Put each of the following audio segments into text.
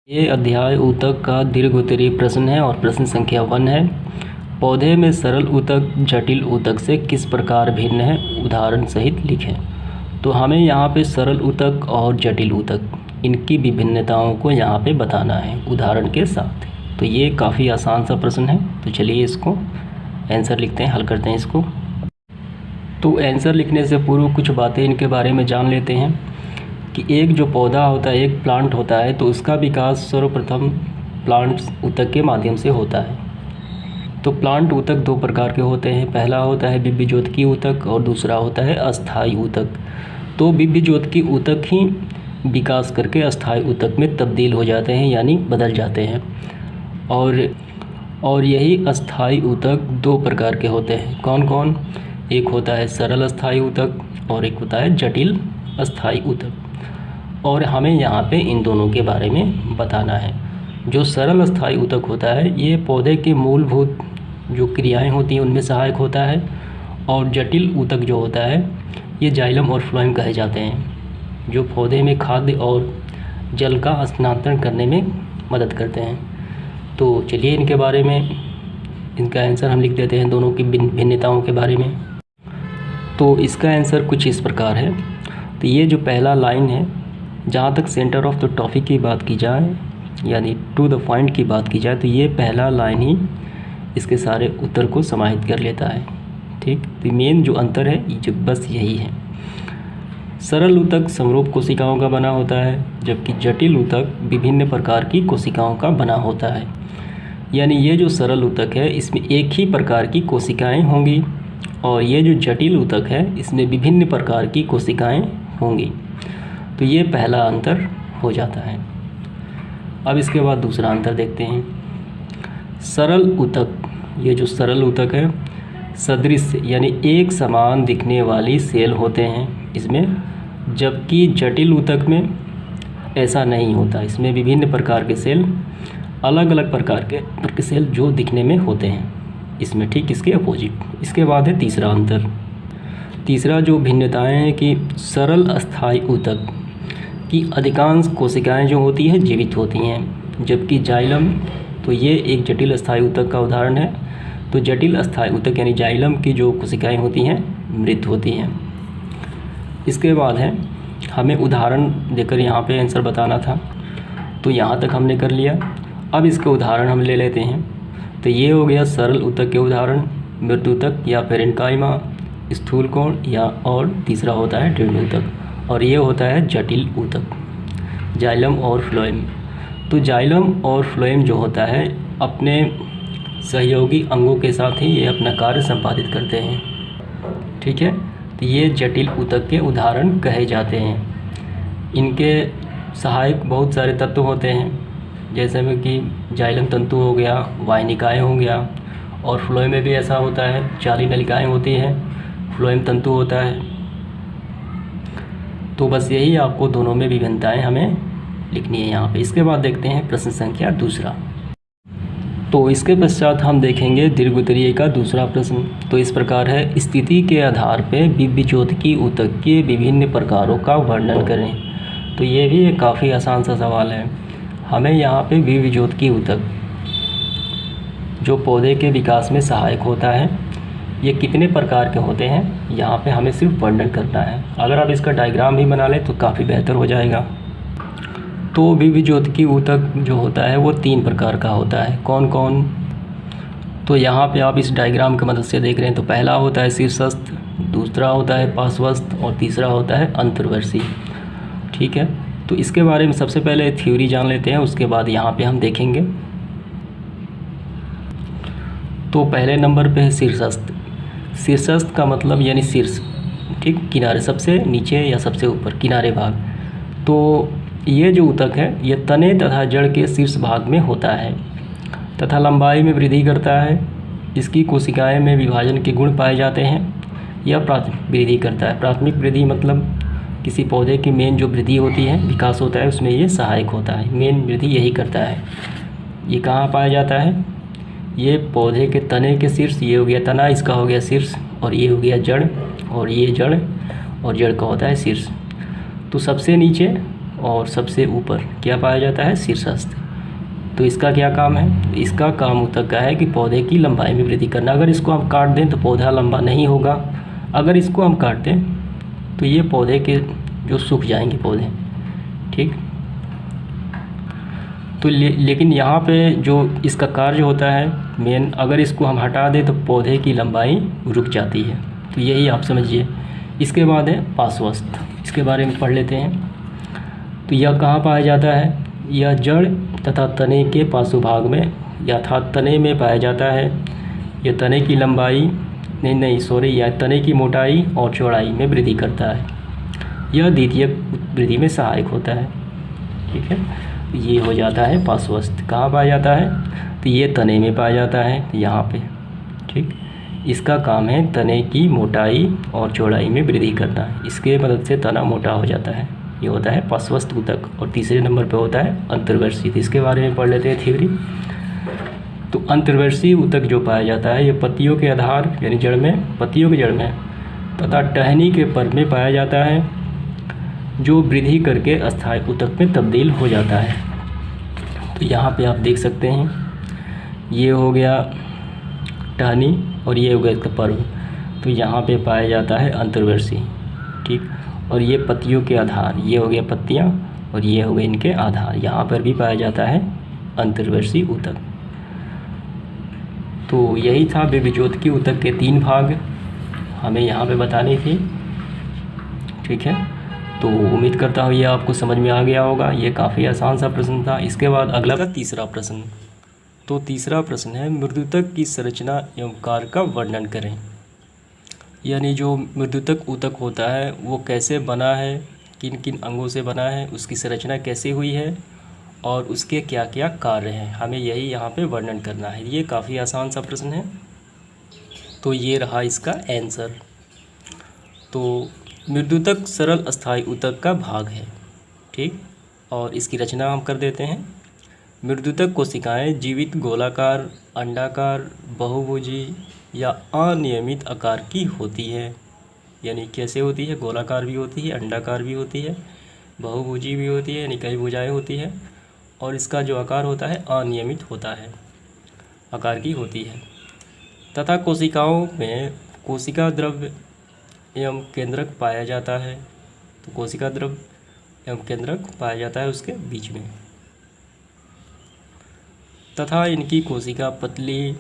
ये अध्याय ऊतक का दीर्घोत्तरीय प्रश्न है और प्रश्न संख्या 1 है। पौधे में सरल ऊतक जटिल ऊतक से किस प्रकार भिन्न है, उदाहरण सहित लिखें। तो हमें यहाँ पे सरल ऊतक और जटिल ऊतक इनकी विभिन्नताओं को यहाँ पे बताना है उदाहरण के साथ। तो ये काफ़ी आसान सा प्रश्न है। तो चलिए इसको आंसर लिखते हैं, हल करते हैं इसको। तो आंसर लिखने से पूर्व कुछ बातें इनके बारे में जान लेते हैं कि एक जो पौधा होता है, एक प्लांट होता है, तो उसका विकास सर्वप्रथम प्लांट ऊतक के माध्यम से होता है। तो प्लांट ऊतक दो प्रकार के होते हैं, पहला होता है विभीज्योतकी ऊतक और दूसरा होता है अस्थायी ऊतक। तो विभीज्योतकी ऊतक ही विकास करके अस्थायी ऊतक में तब्दील हो जाते हैं, यानी बदल जाते हैं। और यही अस्थायी ऊतक दो प्रकार के होते हैं। कौन कौन? एक होता है सरल अस्थायी ऊतक और एक होता है जटिल अस्थायी ऊतक। और हमें यहाँ पे इन दोनों के बारे में बताना है। जो सरल अस्थायी ऊतक होता है ये पौधे के मूलभूत जो क्रियाएं होती हैं उनमें सहायक होता है। और जटिल ऊतक जो होता है ये जाइलम और फ्लोएम कहे जाते हैं, जो पौधे में खाद्य और जल का स्थानांतरण करने में मदद करते हैं। तो चलिए इनके बारे में इनका आंसर हम लिख देते हैं, दोनों की भिन्नताओं के बारे में। तो इसका आंसर कुछ इस प्रकार है। तो ये जो पहला लाइन है, जहाँ तक सेंटर ऑफ द टॉपिक की बात की जाए यानी टू द पॉइंट की बात की जाए, तो ये पहला लाइन ही इसके सारे उत्तर को समाहित कर लेता है। ठीक, तो मेन जो अंतर है ये बस यही है। सरल ऊतक समरूप कोशिकाओं का बना होता है, जबकि जटिल ऊतक विभिन्न प्रकार की कोशिकाओं का बना होता है। यानी ये जो सरल ऊतक है इसमें एक ही प्रकार की कोशिकाएं होंगी और ये जो जटिल ऊतक है इसमें विभिन्न प्रकार की कोशिकाएं होंगी। तो ये पहला अंतर हो जाता है। अब इसके बाद दूसरा अंतर देखते हैं। सरल ऊतक, ये जो सरल ऊतक है सदृश यानी एक समान दिखने वाली सेल होते हैं इसमें, जबकि जटिल ऊतक में ऐसा नहीं होता। इसमें विभिन्न प्रकार के सेल, अलग अलग प्रकार के सेल जो दिखने में होते हैं इसमें, ठीक इसके अपोजिट। इसके बाद है तीसरा अंतर। तीसरा जो भिन्नताएं हैं कि सरल अस्थायी ऊतक की अधिकांश कोशिकाएं जो होती हैं जीवित होती हैं, जबकि जाइलम, तो ये एक जटिल अस्थायी ऊतक का उदाहरण है। तो जटिल अस्थायी ऊतक यानी जाइलम की जो कोशिकाएं होती हैं मृत होती हैं। इसके बाद है हमें उदाहरण देकर यहाँ पे आंसर बताना था, तो यहाँ तक हमने कर लिया। अब इसके उदाहरण हम ले लेते हैं। तो ये हो गया सरल ऊतक के उदाहरण, मृत ऊतक या पेरेन्काइमा, स्थूल कोण या, और तीसरा होता है दृढ़ ऊतक, और ये होता है जटिल ऊतक, जाइलम और फ्लोएम। तो जाइलम और फ्लोएम जो होता है अपने सहयोगी अंगों के साथ ही ये अपना कार्य संपादित करते हैं। ठीक है, तो ये जटिल ऊतक के उदाहरण कहे जाते हैं। इनके सहायक बहुत सारे तत्व होते हैं, जैसे में कि जाइलम तंतु हो गया, वाहिनिकाएँ हो गया, और फ्लोएम में भी ऐसा होता है, जाली नलिकाएँ होती हैं, फ्लोएम तंतु होता है। तो बस यही आपको दोनों में विभिन्नताएं हमें लिखनी है यहाँ पे। इसके बाद देखते हैं प्रश्न संख्या दूसरा। तो इसके पश्चात हम देखेंगे दीर्घोत्तरीय का दूसरा प्रश्न। तो इस प्रकार है, स्थिति के आधार पर विभीज्योतकी ऊतक के विभिन्न प्रकारों का वर्णन करें। तो ये भी एक काफ़ी आसान सा सवाल है। हमें यहाँ पे विभीज्योतकी ऊतक जो पौधे के विकास में सहायक होता है, ये कितने प्रकार के होते हैं यहाँ पे हमें सिर्फ वर्णन करना है। अगर आप इसका डायग्राम भी बना लें तो काफ़ी बेहतर हो जाएगा। तो विभीज्योतकी ऊतक जो होता है वो 3 प्रकार का होता है। कौन कौन? तो यहाँ पे आप इस डायग्राम की मदद से देख रहे हैं। तो पहला होता है शीर्षस्थ, दूसरा होता है पार्श्वस्थ और तीसरा होता है अंतर्वर्षी। ठीक है, तो इसके बारे में सबसे पहले थ्योरी जान लेते हैं, उसके बाद यहाँ पे हम देखेंगे। तो पहले नंबर पे है शीर्षस्थ। शीर्षस्थ का मतलब यानी शीर्ष, ठीक, किनारे, सबसे नीचे या सबसे ऊपर, किनारे भाग। तो ये जो ऊतक है ये तने तथा जड़ के शीर्ष भाग में होता है तथा लंबाई में वृद्धि करता है। इसकी कोशिकाएं में विभाजन के गुण पाए जाते हैं। यह प्राथमिक वृद्धि करता है। प्राथमिक वृद्धि मतलब किसी पौधे की मेन जो वृद्धि होती है, विकास होता है, उसमें ये सहायक होता है। मेन वृद्धि यही करता है। ये कहाँ पाया जाता है? ये पौधे के तने के शीर्ष, ये हो गया तना, इसका हो गया शीर्ष, और ये हो गया जड़, और ये जड़, और जड़ का होता है शीर्ष। तो सबसे नीचे और सबसे ऊपर क्या पाया जाता है, शीर्षस्थ। तो इसका क्या काम है, इसका काम ऊतक का है कि पौधे की लंबाई में वृद्धि करना। अगर इसको हम काट दें तो पौधा लंबा नहीं होगा, अगर इसको हम काट दें तो ये पौधे के जो सूख जाएंगे पौधे, ठीक। तो लेकिन यहाँ पे जो इसका कार्य होता है मेन, अगर इसको हम हटा दें तो पौधे की लंबाई रुक जाती है। तो यही आप समझिए। इसके बाद है पार्श्वस्थ, इसके बारे में पढ़ लेते हैं। तो यह कहाँ पाया जाता है, यह जड़ तथा तने के पार्श्वभाग में अर्थात तने में पाया जाता है। यह तने की लंबाई यह तने की मोटाई और चौड़ाई में वृद्धि करता है। यह द्वितीयक वृद्धि में सहायक होता है, ठीक है। ये हो जाता है पार्श्वस्थ। कहाँ पाया जाता है, तो ये तने में पाया जाता है यहाँ पे, ठीक। इसका काम है तने की मोटाई और चौड़ाई में वृद्धि करना, इसके मदद से तना मोटा हो जाता है। ये होता है पार्श्वस्थ ऊतक। और तीसरे नंबर पे होता है अंतर्वर्षी। तो इसके बारे में पढ़ लेते हैं थ्योरी। तो अंतर्वर्षी ऊतक जो पाया जाता है ये पत्तियों के आधार यानी जड़ में, पत्तियों की जड़ में तथा टहनी के पर में पाया जाता है, जो वृद्धि करके अस्थायी ऊतक में तब्दील हो जाता है। तो यहाँ पे आप देख सकते हैं, ये हो गया टहनी और ये हो गया इसका पर्व। तो यहाँ पे पाया जाता है अंतर्वर्षी, ठीक। और ये पत्तियों के आधार, ये हो गया पत्तियाँ और ये हो गए इनके आधार, यहाँ पर भी पाया जाता है अंतर्वर्षी ऊतक। तो यही था विविजोतकी ऊतक के 3 भाग हमें यहाँ पे बताने थे, ठीक है। तो उम्मीद करता हूँ ये आपको समझ में आ गया होगा। ये काफ़ी आसान सा प्रश्न था। इसके बाद अगला का तीसरा प्रश्न। तो तीसरा प्रश्न है, मृदुतक की संरचना एवं कार्य का वर्णन करें। यानी जो मृदुतक ऊतक होता है वो कैसे बना है, किन किन अंगों से बना है, उसकी संरचना कैसे हुई है और उसके क्या क्या कार्य हैं, हमें यही यहाँ पे वर्णन करना है। ये काफ़ी आसान सा प्रश्न है। तो ये रहा इसका आंसर। तो मृदुतक सरल अस्थायी ऊतक का भाग है, ठीक। और इसकी रचना हम कर देते हैं। मृदुतक कोशिकाएं जीवित गोलाकार, अंडाकार, बहुभुजी या अनियमित आकार की होती है। यानी कैसे होती है, गोलाकार भी होती है, अंडाकार भी होती है, बहुभुजी भी होती है, यानी कई भुजाएं होती है। और इसका जो आकार होता है अनियमित होता है, आकार की होती है। तथा कोशिकाओं में कोशिका द्रव्य एवं केंद्रक पाया जाता है। तो कोशिका द्रव्य एवं केंद्रक पाया जाता है उसके बीच में। तथा इनकी कोशिका पतली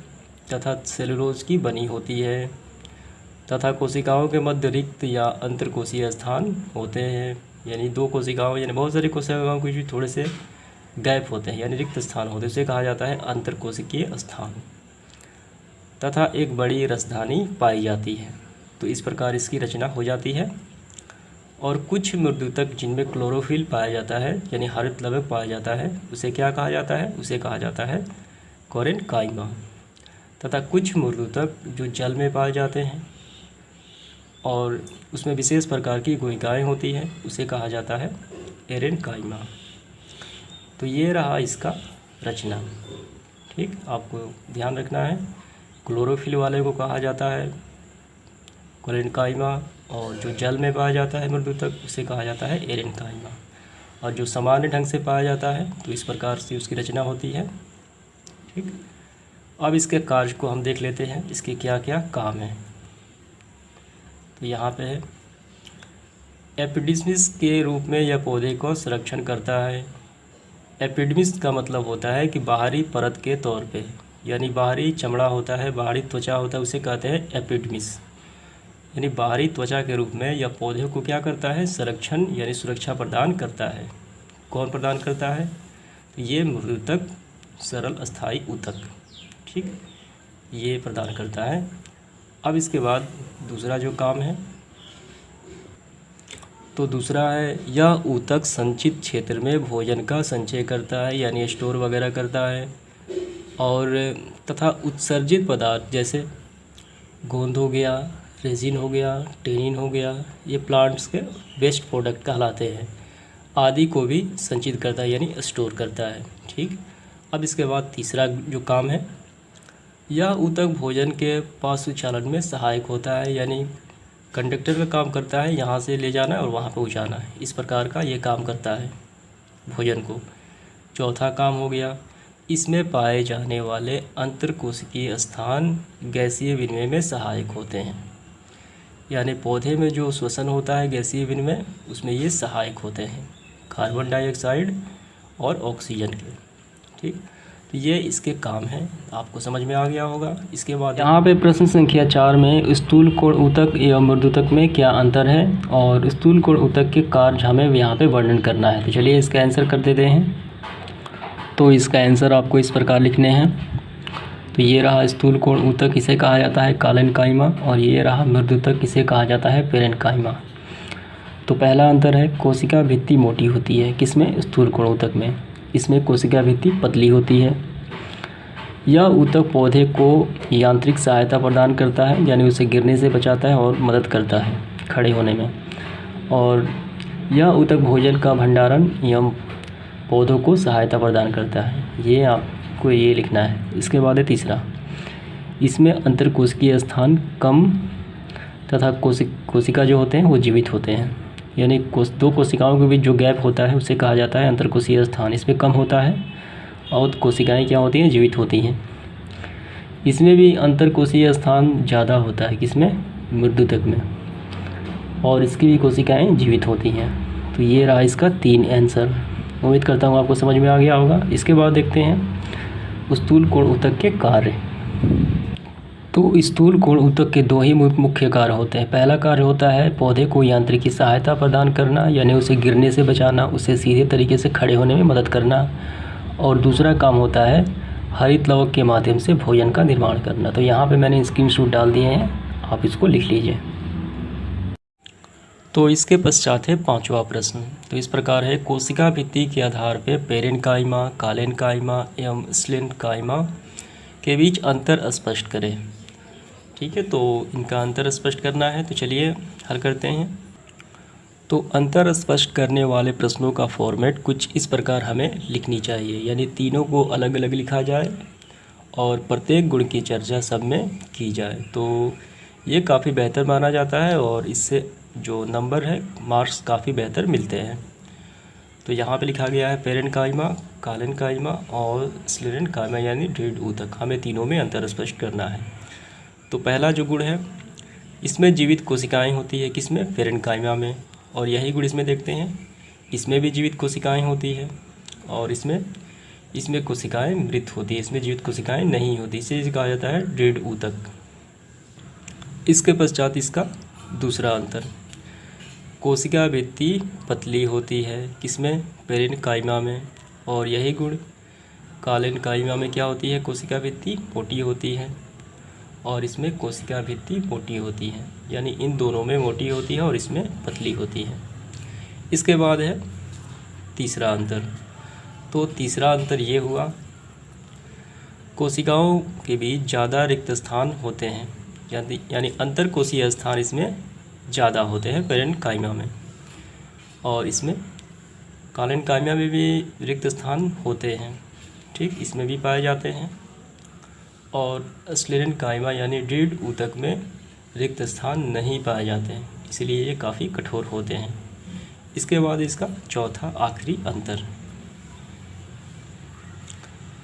तथा सेलुलोज की बनी होती है। तथा कोशिकाओं के मध्य रिक्त या अंतरकोशीय स्थान होते हैं। यानी दो कोशिकाओं यानी बहुत सारी कोशिकाओं के बीच थोड़े से गैप होते हैं, यानी रिक्त स्थान होते हैं, उसे कहा जाता है अंतरकोशिकीय स्थान। तथा एक बड़ी रसधानी पाई जाती है। तो इस प्रकार इसकी रचना हो जाती है। और कुछ मृदुतक जिनमें क्लोरोफिल पाया जाता है यानी हरित लवक पाया जाता है, उसे क्या कहा जाता है, उसे कहा जाता है कोरेनकाइमा। तथा कुछ मृदुतक जो जल में पाए जाते हैं और उसमें विशेष प्रकार की गुहिकाएँ होती हैं, उसे कहा जाता है एरेनकाइमा। तो ये रहा इसका रचना, ठीक। आपको ध्यान रखना है, क्लोरोफिल वाले को कहा जाता है कोरेनकाइमा और जो जल में पाया जाता है मृदुतक उसे कहा जाता है एरेनकाइमा। और जो सामान्य ढंग से पाया जाता है तो इस प्रकार से उसकी रचना होती है, ठीक। अब इसके कार्य को हम देख लेते हैं, इसके क्या क्या काम हैं। तो यहाँ पे है, एपिडिडमिस के रूप में यह पौधे को संरक्षण करता है। एपिडिडमिस का मतलब होता है कि बाहरी परत के तौर पे, यानी बाहरी चमड़ा होता है, बाहरी त्वचा होता है, उसे कहते हैं एपिडिडमिस। यानी बाहरी त्वचा के रूप में यह पौधे को क्या करता है, संरक्षण यानी सुरक्षा प्रदान करता है। कौन प्रदान करता है, तो ये मृदुतक सरल अस्थायी ऊतक, ठीक, ये प्रदान करता है। अब इसके बाद दूसरा जो काम है, तो दूसरा है यह ऊतक संचित क्षेत्र में भोजन का संचय करता है, यानी स्टोर वगैरह करता है। और तथा उत्सर्जित पदार्थ जैसे गोंद हो गया, रेजिन हो गया, टेनिन हो गया, ये प्लांट्स के वेस्ट प्रोडक्ट कहलाते हैं, आदि को भी संचित करता है यानी स्टोर करता है, ठीक। अब इसके बाद तीसरा जो काम है, यह ऊतक भोजन के पार्श्वचालन में सहायक होता है, यानी कंडक्टर का काम करता है, यहाँ से ले जाना और वहाँ पहुँचाना, इस प्रकार का ये काम करता है, भोजन को। चौथा काम हो गया, इसमें पाए जाने वाले अंतरकोशिकीय स्थान गैसीय विनिमय में सहायक होते हैं। यानी पौधे में जो श्वसन होता है गैसीय विनिमय, उसमें ये सहायक होते हैं, कार्बन डाइऑक्साइड और ऑक्सीजन के। ठीक, तो ये इसके काम हैं, आपको समझ में आ गया होगा। इसके बाद यहाँ पे प्रश्न संख्या 4 में स्थूल कोण ऊतक एवं मृदुतक में क्या अंतर है, और स्थूल कोण ऊतक के कार्य हमें यहाँ पे वर्णन करना है। तो चलिए इसका आंसर कर देते हैं। तो इसका आंसर आपको इस प्रकार लिखने हैं। तो ये रहा स्थूल कोण ऊतक, इसे कहा जाता है कालेनकाइमा, और ये रहा मृदुतक, इसे कहा जाता है पेरेन्काइमा। तो पहला अंतर है कोशिका भित्ति मोटी होती है, किसमें? स्थूल कोण ऊतक में। इसमें कोशिका भित्ति पतली होती है। यह ऊतक पौधे को यांत्रिक सहायता प्रदान करता है, यानी उसे गिरने से बचाता है और मदद करता है खड़े होने में। और यह ऊतक भोजन का भंडारण एवं पौधों को सहायता प्रदान करता है। ये आपको ये लिखना है। इसके बाद है तीसरा, इसमें अंतरकोशिकीय स्थान कम तथा कोशिका जो होते हैं वो जीवित होते हैं। यानी दो कोशिकाओं के बीच जो गैप होता है उसे कहा जाता है अंतरकोशिकीय स्थान, इसमें कम होता है और कोशिकाएं क्या होती हैं? जीवित होती हैं। इसमें भी अंतरकोशिकीय स्थान ज़्यादा होता है, किसमें? मृदुतक में, और इसकी भी कोशिकाएं जीवित होती हैं। तो ये रहा इसका 3 आंसर। उम्मीद करता हूँ आपको समझ में आ गया होगा। इसके बाद देखते हैं स्थूल कोण ऊतक के कार्य। तो स्थूल कोण ऊतक के 2 ही मुख्य कार्य होते हैं। पहला कार्य होता है पौधे को यांत्रिकी सहायता प्रदान करना, यानी उसे गिरने से बचाना, उसे सीधे तरीके से खड़े होने में मदद करना। और दूसरा काम होता है हरित लवक के माध्यम से भोजन का निर्माण करना। तो यहाँ पे मैंने स्क्रीनशॉट डाल दिए हैं, आप इसको लिख लीजिए। तो इसके पश्चात है 5वां प्रश्न। तो इस प्रकार है, कोशिका भित्ति के आधार पर पेरेन्काइमा, कालेन्काइमा एवं स्लेन्काइमा के बीच अंतर स्पष्ट करें। ठीक है, तो इनका अंतर स्पष्ट करना है। तो चलिए हल करते हैं। तो अंतर स्पष्ट करने वाले प्रश्नों का फॉर्मेट कुछ इस प्रकार हमें लिखनी चाहिए, यानी तीनों को अलग अलग लिखा जाए और प्रत्येक गुण की चर्चा सब में की जाए। तो ये काफ़ी बेहतर माना जाता है और इससे जो नंबर है मार्क्स काफ़ी बेहतर मिलते हैं। तो यहाँ पे लिखा गया है पेरेन्काइमा, कालेन्काइमा और स्लेन्काइमा, यानी दृढ़ ऊतक। हमें तीनों में अंतर स्पष्ट करना है। तो पहला जो गुण है, इसमें जीवित कोशिकाएं होती है, किसमें? पेरेन्काइमा में। और यही गुण इसमें देखते हैं, इसमें भी जीवित कोशिकाएं होती है, और इसमें कोशिकाएं मृत होती है, इसमें जीवित कोशिकाएं नहीं होती। इसे कहा जाता है दृढ़ ऊतक। इसके पश्चात इसका दूसरा अंतर, कोशिका भित्ति पतली होती है, किसमें? पेरेन्काइमा में। और यही गुण कालेन्काइमा में क्या होती है? कोशिका भित्ति मोटी होती है, और इसमें कोशिका भित्ति मोटी होती है, यानी इन दोनों में मोटी होती है और इसमें पतली होती है। इसके बाद है तीसरा अंतर। तो तीसरा अंतर ये हुआ, कोशिकाओं के बीच ज़्यादा रिक्त स्थान होते हैं, यानी अंतरकोशीय स्थान इसमें ज़्यादा होते हैं पेरेन्काइमा में, और इसमें कालेन्काइमा में भी रिक्त स्थान होते हैं। ठीक, इसमें भी पाए जाते हैं। और स्लेन्काइमा यानी दृढ़ ऊतक में रिक्त स्थान नहीं पाए जाते हैं, इसलिए ये काफ़ी कठोर होते हैं। इसके बाद इसका चौथा आखिरी अंतर,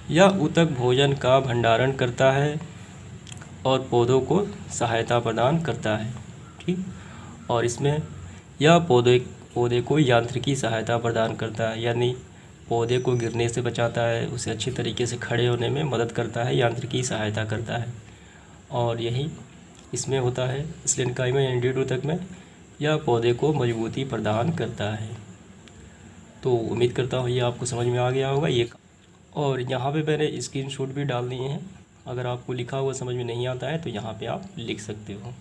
यह ऊतक भोजन का भंडारण करता है और पौधों को सहायता प्रदान करता है। ठीक, और इसमें यह पौधे को यांत्रिकी सहायता प्रदान करता है, यानी पौधे को गिरने से बचाता है, उसे अच्छी तरीके से खड़े होने में मदद करता है, यांत्रिकी सहायता करता है। और यही इसमें होता है स्लेन्काइमा यानी दृढ़ ऊतक में, यह पौधे को मजबूती प्रदान करता है। तो उम्मीद करता हूँ ये आपको समझ में आ गया होगा ये। और यहाँ पे मैंने स्क्रीनशॉट भी डाल दिए हैं, अगर आपको लिखा हुआ समझ में नहीं आता है तो यहाँ पे आप लिख सकते हो।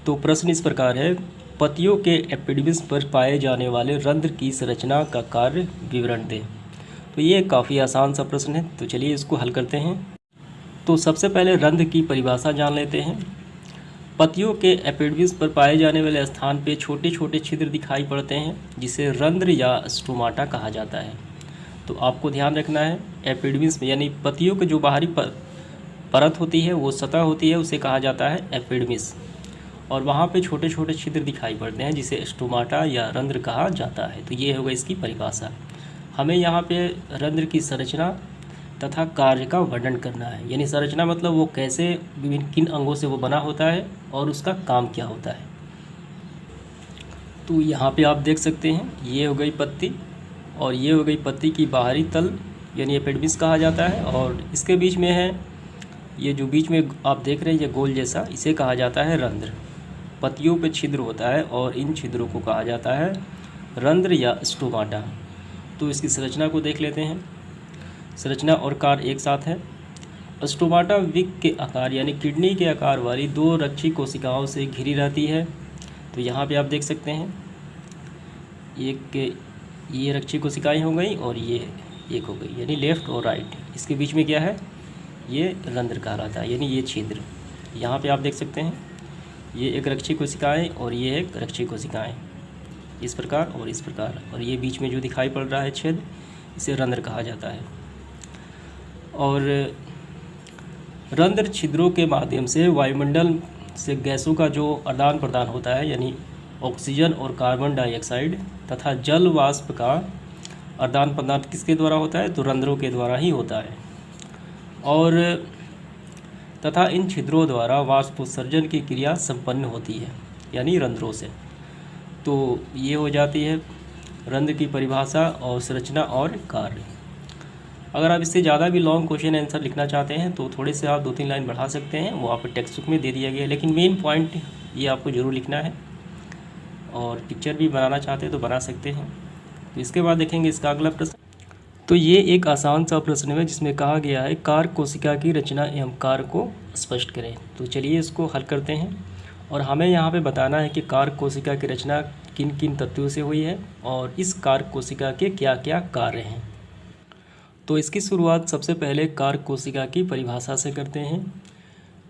तो प्रश्न इस प्रकार है, पत्तियों के एपिडर्मिस पर पाए जाने वाले रंध्र की संरचना का कार्य विवरण दें। तो ये काफ़ी आसान सा प्रश्न है, तो चलिए इसको हल करते हैं। तो सबसे पहले रंध्र की परिभाषा जान लेते हैं। पत्तियों के एपिडर्मिस पर पाए जाने वाले स्थान पे छोटे छोटे छिद्र दिखाई पड़ते हैं, जिसे रंध्र या स्टोमाटा कहा जाता है। तो आपको ध्यान रखना है, एपिडर्मिस में यानी पत्तियों के जो बाहरी परत होती है, वो सतह होती है, उसे कहा जाता है एपिडर्मिस। और वहाँ पे छोटे छोटे छिद्र दिखाई पड़ते हैं जिसे स्टोमाटा या रंध्र कहा जाता है। तो ये होगा इसकी परिभाषा। हमें यहाँ पे रंध्र की संरचना तथा कार्य का वर्णन करना है। यानी संरचना मतलब वो कैसे, विभिन्न किन अंगों से वो बना होता है और उसका काम क्या होता है। तो यहाँ पे आप देख सकते हैं, ये हो गई पत्ती और ये हो गई पत्ती की बाहरी तल, यानी एपिडर्मिस कहा जाता है। और इसके बीच में है, ये जो बीच में आप देख रहे हैं ये गोल जैसा, इसे कहा जाता है रंध्र। पत्तियों पे छिद्र होता है और इन छिद्रों को कहा जाता है रंध्र या स्टोमाटा। तो इसकी संरचना को देख लेते हैं। संरचना और कार्य एक साथ है। स्टोमाटा विक के आकार यानी किडनी के आकार वाली 2 रक्षी कोशिकाओं से घिरी रहती है। तो यहाँ पे आप देख सकते हैं, ये रक्षी कोशिकाएं हो गई और ये एक हो गई, यानी लेफ़्ट और राइट। इसके बीच में क्या है, ये रंध्र कहलाता है, यानी ये छिद्र। यहाँ पे आप देख सकते हैं, ये एक रक्षी कोशिकाएं और ये एक रक्षी कोशिकाएं, इस प्रकार और इस प्रकार। और ये बीच में जो दिखाई पड़ रहा है छेद, इसे रंध्र कहा जाता है। और रंध्र छिद्रों के माध्यम से वायुमंडल से गैसों का जो आदान प्रदान होता है, यानी ऑक्सीजन और कार्बन डाइऑक्साइड तथा जल वाष्प का आदान प्रदान किसके द्वारा होता है, तो रंध्रों के द्वारा ही होता है। और तथा इन छिद्रों द्वारा वाष्पोत्सर्जन की क्रिया संपन्न होती है, यानी रंध्रों से। तो ये हो जाती है रंध्र की परिभाषा और संरचना और कार्य। अगर आप इससे ज़्यादा भी लॉन्ग क्वेश्चन आंसर लिखना चाहते हैं तो थोड़े से आप 2-3 लाइन बढ़ा सकते हैं, वो आप टेक्स्ट बुक में दे दिया गया है, लेकिन मेन पॉइंट ये आपको ज़रूर लिखना है। और पिक्चर भी बनाना चाहते हैं तो बना सकते हैं। तो इसके बाद देखेंगे इसका अगला प्रश्न। तो ये एक आसान सा प्रश्न है जिसमें कहा गया है कार्य कोशिका की रचना एवं कार्य को स्पष्ट करें। तो चलिए इसको हल करते हैं। और हमें यहाँ पे बताना है कि कार्य कोशिका की रचना किन किन तत्वों से हुई है और इस कार्य कोशिका के क्या क्या कार्य हैं। तो इसकी शुरुआत सबसे पहले कार्य कोशिका की परिभाषा से करते हैं।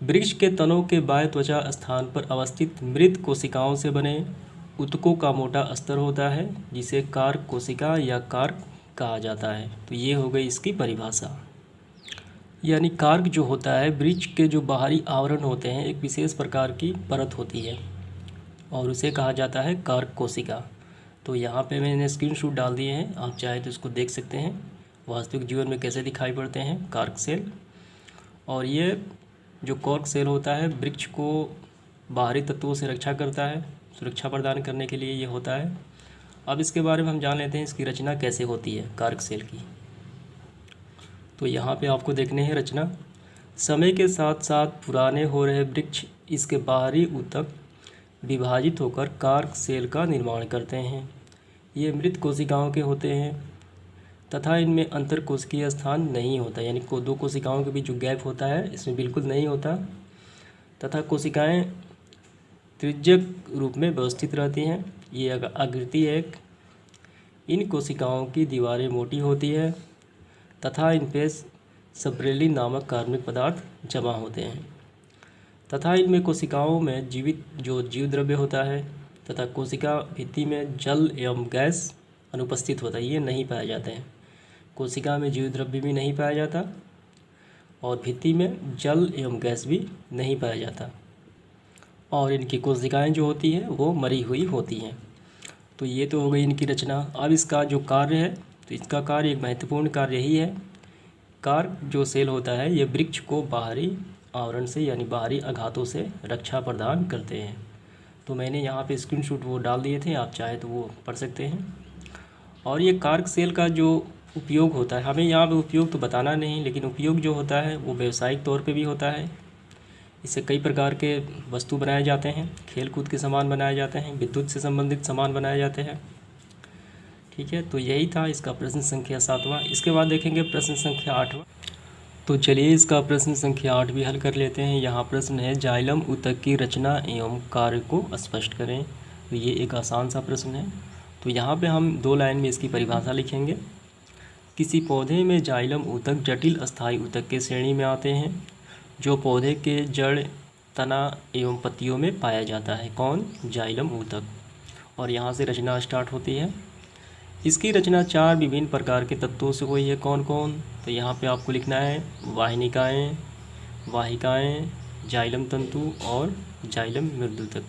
वृक्ष के तनों के बाह्य त्वचा स्थान पर अवस्थित मृत कोशिकाओं से बने ऊतकों का मोटा अस्तर होता है जिसे कार्य कोशिका या कार्य कहा जाता है। तो ये हो गई इसकी परिभाषा। यानी कार्य जो होता है, वृक्ष के जो बाहरी आवरण होते हैं, एक विशेष प्रकार की परत होती है और उसे कहा जाता है कार्य कोशिका। तो यहाँ पे मैंने स्क्रीनशॉट डाल दिए हैं, आप चाहे तो इसको देख सकते हैं वास्तविक जीवन में कैसे दिखाई पड़ते हैं कार्क सेल। और ये जो कॉर्क सेल होता है वृक्ष को बाहरी तत्वों से रक्षा करता है, सुरक्षा प्रदान करने के लिए ये होता है। अब इसके बारे में हम जान लेते हैं इसकी रचना कैसे होती है कार्क सेल की। तो यहाँ पे आपको देखने हैं रचना। समय के साथ साथ पुराने हो रहे वृक्ष इसके बाहरी ऊतक विभाजित होकर कार्क सेल का निर्माण करते हैं। ये मृत कोशिकाओं के होते हैं तथा इनमें अंतर कोशिकीय स्थान नहीं होता, यानी 2 कोशिकाओं के बीच जो गैप होता है इसमें बिल्कुल नहीं होता। तथा कोशिकाएं त्रिज्यक रूप में व्यवस्थित रहती हैं। ये आकृति है। इन कोशिकाओं की दीवारें मोटी होती है तथा इन पे सब्रेलिन नामक कार्बनिक पदार्थ जमा होते हैं तथा इनमें कोशिकाओं में जीव द्रव्य होता है तथा कोशिका भित्ति में जल एवं गैस अनुपस्थित होता है, ये नहीं पाए जाते हैं। कोशिका में जीव द्रव्य भी नहीं पाया जाता और भित्ति में जल एवं गैस भी नहीं पाया जाता। और इनकी कोशिकाएं जो होती हैं वो मरी हुई होती हैं। तो ये तो हो गई इनकी रचना। अब इसका जो कार्य है, तो इसका कार्य, एक महत्वपूर्ण कार्य यही है। कार्य जो सेल होता है ये वृक्ष को बाहरी आवरण से यानी बाहरी आघातों से रक्षा प्रदान करते हैं। तो मैंने यहाँ पे स्क्रीनशॉट वो डाल दिए थे, आप चाहे तो वो पढ़ सकते हैं। और ये कार्क सेल का जो उपयोग होता है, हमें यहाँ पे उपयोग तो बताना नहीं, लेकिन उपयोग जो होता है वो व्यावसायिक तौर पे भी होता है। इससे कई प्रकार के वस्तु बनाए जाते हैं, खेल कूद के सामान बनाए जाते हैं, विद्युत से संबंधित सामान बनाए जाते हैं। ठीक है, तो यही था इसका प्रश्न संख्या 7वां। इसके बाद देखेंगे प्रश्न संख्या 8वां। तो चलिए इसका प्रश्न संख्या 8 भी हल कर लेते हैं। यहाँ प्रश्न है जाइलम ऊतक की रचना एवं कार्य को स्पष्ट करें। तो ये एक आसान सा प्रश्न है। तो यहाँ पे हम 2 लाइन में इसकी परिभाषा लिखेंगे। किसी पौधे में जाइलम ऊतक जटिल अस्थायी ऊतक के श्रेणी में आते हैं जो पौधे के जड़, तना एवं पत्तियों में पाया जाता है। कौन? जाइलम ऊतक। और यहाँ से रचना स्टार्ट होती है। इसकी रचना 4 विभिन्न प्रकार के तत्वों से हुई है। कौन कौन? तो यहाँ पे आपको लिखना है वाहिनिकाएँ, वाहिकाएँ, जाइलम तंतु और जाइलम मृदुतक।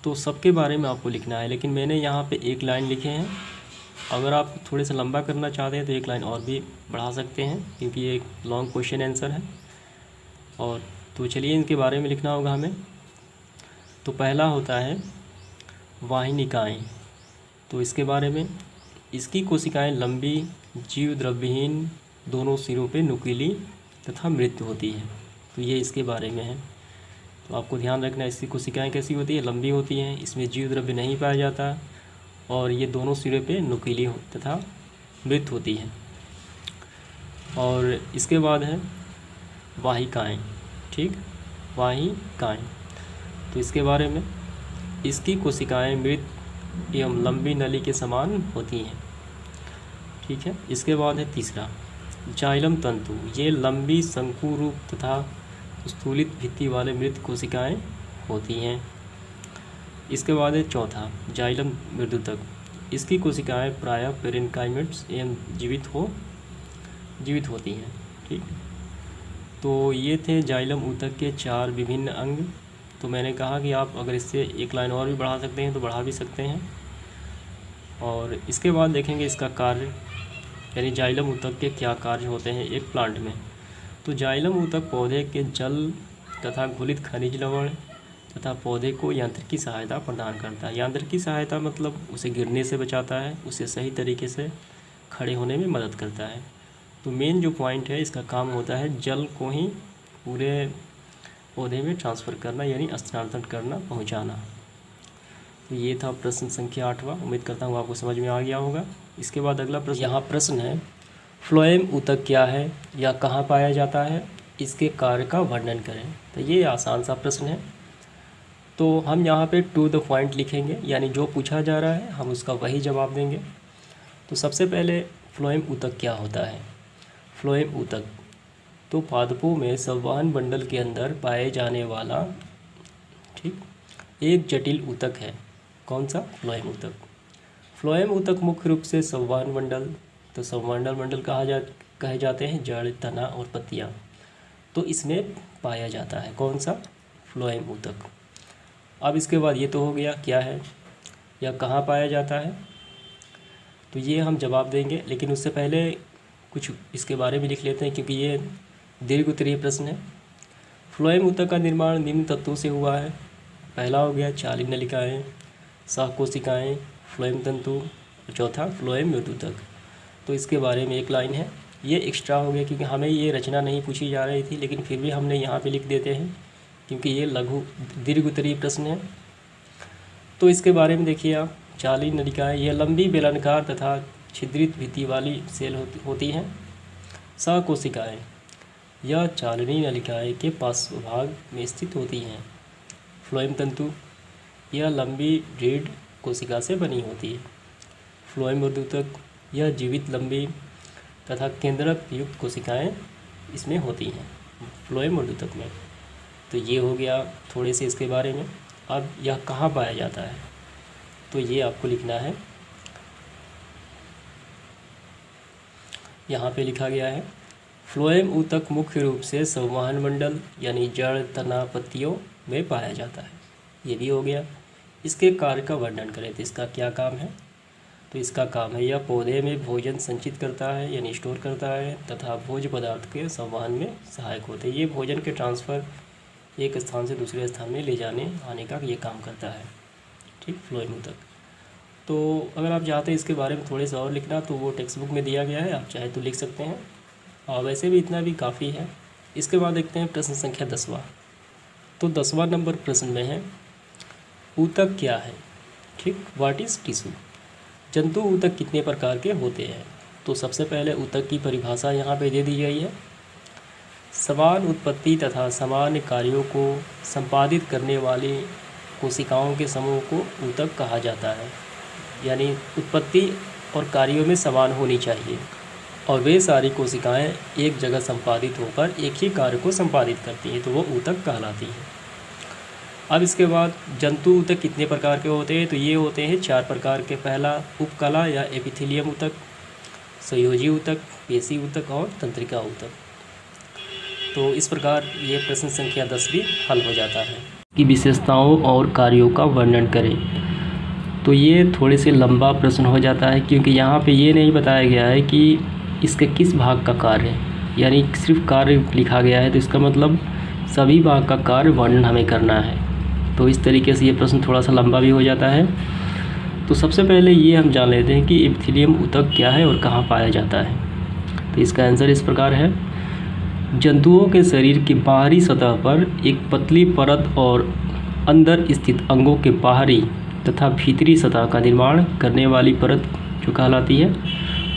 तो सबके बारे में आपको लिखना है, लेकिन मैंने यहाँ पे एक लाइन लिखे हैं। अगर आप थोड़े से लंबा करना चाहते हैं तो एक लाइन और भी बढ़ा सकते हैं, क्योंकि ये एक लॉन्ग क्वेश्चन आंसर है। और तो चलिए इनके बारे में लिखना होगा हमें। तो पहला होता है वाहिनिकाएँ। तो इसके बारे में, इसकी कोशिकाएं लंबी, जीव द्रव्यहीन, दोनों सिरों पे नुकीली तथा मृत होती है। तो ये इसके बारे में है। तो आपको ध्यान रखना है, इसकी कोशिकाएं कैसी होती है, लंबी होती हैं, इसमें जीव द्रव्य नहीं पाया जाता, और ये दोनों सिरे पे नुकीली तथा मृत होती है। और इसके बाद है वाहिकाएँ। ठीक, वाहिकाएँ। तो इसके बारे में, इसकी कोशिकाएं मृत एवं लंबी नली के समान होती हैं। ठीक है। इसके बाद है तीसरा जाइलम तंतु। ये लंबी शंकु रूप तथा स्थूलित भित्ति वाले मृत कोशिकाएं होती हैं। इसके बाद है चौथा जाइलम मृदुतक। इसकी कोशिकाएं प्रायः पेरेन्काइमेट्स एवं जीवित होती हैं। ठीक, तो ये थे जाइलम ऊतक के 4 विभिन्न अंग। तो मैंने कहा कि आप अगर इससे एक लाइन और भी बढ़ा सकते हैं तो बढ़ा भी सकते हैं। और इसके बाद देखेंगे इसका कार्य, यानी जाइलम ऊतक के क्या कार्य होते हैं एक प्लांट में। तो जाइलम ऊतक पौधे के जल तथा घुलित खनिज लवण तथा पौधे को यांत्रिकी सहायता प्रदान करता है। यांत्रिकी सहायता मतलब उसे गिरने से बचाता है, उसे सही तरीके से खड़े होने में मदद करता है। तो मेन जो पॉइंट है, इसका काम होता है जल को ही पूरे पौधे में ट्रांसफ़र करना, यानी स्थानांतरण करना, पहुंचाना। तो ये था प्रश्न संख्या 8वां। उम्मीद करता हूँ आपको समझ में आ गया होगा। इसके बाद अगला प्रश्न, यहाँ प्रश्न है फ्लोएम ऊतक क्या है या कहाँ पाया जाता है, इसके कार्य का वर्णन करें। तो ये आसान सा प्रश्न है। तो हम यहाँ पे टू द पॉइंट लिखेंगे, यानी जो पूछा जा रहा है हम उसका वही जवाब देंगे। तो सबसे पहले फ्लोएम ऊतक क्या होता है। फ्लोएम ऊतक तो पादपों में संवहन मंडल के अंदर पाए जाने वाला, ठीक, एक जटिल ऊतक है। कौन सा? फ्लोएम ऊतक। फ्लोएम ऊतक मुख्य रूप से संवहन मंडल, तो संवहन मंडल कहे जाते हैं जड़, तना और पत्तियाँ, तो इसमें पाया जाता है। कौन सा? फ्लोएम ऊतक। अब इसके बाद ये तो हो गया क्या है या कहाँ पाया जाता है, तो ये हम जवाब देंगे, लेकिन उससे पहले कुछ इसके बारे में लिख लेते हैं, क्योंकि ये दीर्घ उत्तरीय प्रश्न है। फ्लोएम ऊतक का निर्माण निम्न तत्वों से हुआ है। पहला हो गया चाली नलिकाएँ, सहकोशिकाएँ, फ्लोएम तंतु, और चौथा फ्लोएम मृदुतक। तो इसके बारे में एक लाइन है। ये एक्स्ट्रा हो गया क्योंकि हमें ये रचना नहीं पूछी जा रही थी, लेकिन फिर भी हमने यहाँ पे लिख देते हैं क्योंकि ये लघु दीर्घ उत्तरीय प्रश्न है। तो इसके बारे में देखिए आप, चाली नलिकाएँ ये लंबी बेलनाकार तथा छिद्रित भित्ति वाली सेल होती हैं। सहकोशिकाएँ यह चालनी नलिकाएँ के पार्श्व भाग में स्थित होती हैं। फ्लोएम तंतु यह लंबी रीढ़ कोशिका से बनी होती है। फ्लोएम मृदुतक यह जीवित लंबी तथा केंद्रक युक्त कोशिकाएं इसमें होती हैं फ्लोएम मृदुतक में। तो ये हो गया थोड़े से इसके बारे में। अब यह कहाँ पाया जाता है, तो ये आपको लिखना है। यहाँ पे लिखा गया है फ्लोएम ऊतक मुख्य रूप से संवहन मंडल यानी जड़, तना, पत्तियों में पाया जाता है। ये भी हो गया। इसके कार्य का वर्णन करें, तो इसका क्या काम है, तो इसका काम है यह पौधे में भोजन संचित करता है यानी स्टोर करता है तथा भोज्य पदार्थ के संवहन में सहायक होते हैं। ये भोजन के ट्रांसफ़र एक स्थान से दूसरे स्थान में ले जाने आने का ये काम करता है। ठीक, फ्लोएम ऊतक। तो अगर आप चाहते हैं इसके बारे में थोड़े से और लिखना तो वो टेक्स्ट बुक में दिया गया है, आप चाहे तो लिख सकते हैं, और वैसे भी इतना भी काफ़ी है। इसके बाद देखते हैं प्रश्न संख्या 10वां। तो 10वां नंबर प्रश्न में है ऊतक क्या है। ठीक, व्हाट इज़ टिश्यू। जंतु ऊतक कितने प्रकार के होते हैं, तो सबसे पहले ऊतक की परिभाषा यहाँ पे दे दी गई है। समान उत्पत्ति तथा सामान्य कार्यों को संपादित करने वाली कोशिकाओं के समूह को ऊतक कहा जाता है। यानी उत्पत्ति और कार्यों में समान होनी चाहिए और वे सारी कोशिकाएं एक जगह संपादित होकर एक ही कार्य को संपादित करती हैं, तो वो ऊतक कहलाती है। अब इसके बाद जंतु ऊतक कितने प्रकार के होते हैं, तो ये होते हैं 4 प्रकार के। पहला उपकला या एपिथेलियम ऊतक, संयोजी ऊतक, पेशी ऊतक और तंत्रिका ऊतक। तो इस प्रकार ये प्रश्न संख्या 10 भी हल हो जाता है। की विशेषताओं और कार्यों का वर्णन करें। तो ये थोड़े से लंबा प्रश्न हो जाता है, क्योंकि यहाँ पे ये नहीं बताया गया है कि इसके किस भाग का कार्य है, यानी सिर्फ कार्य लिखा गया है, तो इसका मतलब सभी भाग का कार्य वर्णन हमें करना है। तो इस तरीके से ये प्रश्न थोड़ा सा लंबा भी हो जाता है। तो सबसे पहले ये हम जान लेते हैं कि एपिथेलियम ऊतक क्या है और कहाँ पाया जाता है। तो इसका आंसर इस प्रकार है। जंतुओं के शरीर की बाहरी सतह पर एक पतली परत और अंदर स्थित अंगों के बाहरी तथा भीतरी सतह का निर्माण करने वाली परत जो कहलाती है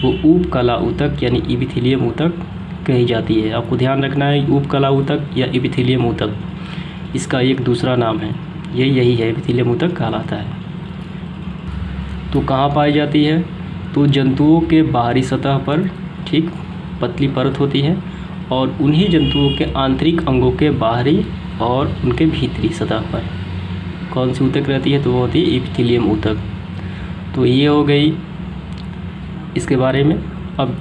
वो उपकला ऊतक यानी एपिथेलियम ऊतक कही जाती है। आपको ध्यान रखना है, उपकला ऊतक या एपिथेलियम ऊतक इसका एक दूसरा नाम है, यही है, एपिथेलियम ऊतक कहलाता है। तो कहाँ पाई जाती है? तो जंतुओं के बाहरी सतह पर ठीक पतली परत होती है और उन्हीं जंतुओं के आंतरिक अंगों के बाहरी और उनके भीतरी सतह पर कौन सी ऊतक रहती है? तो वो होती है एपिथेलियम ऊतक। तो ये हो गई इसके बारे में। अब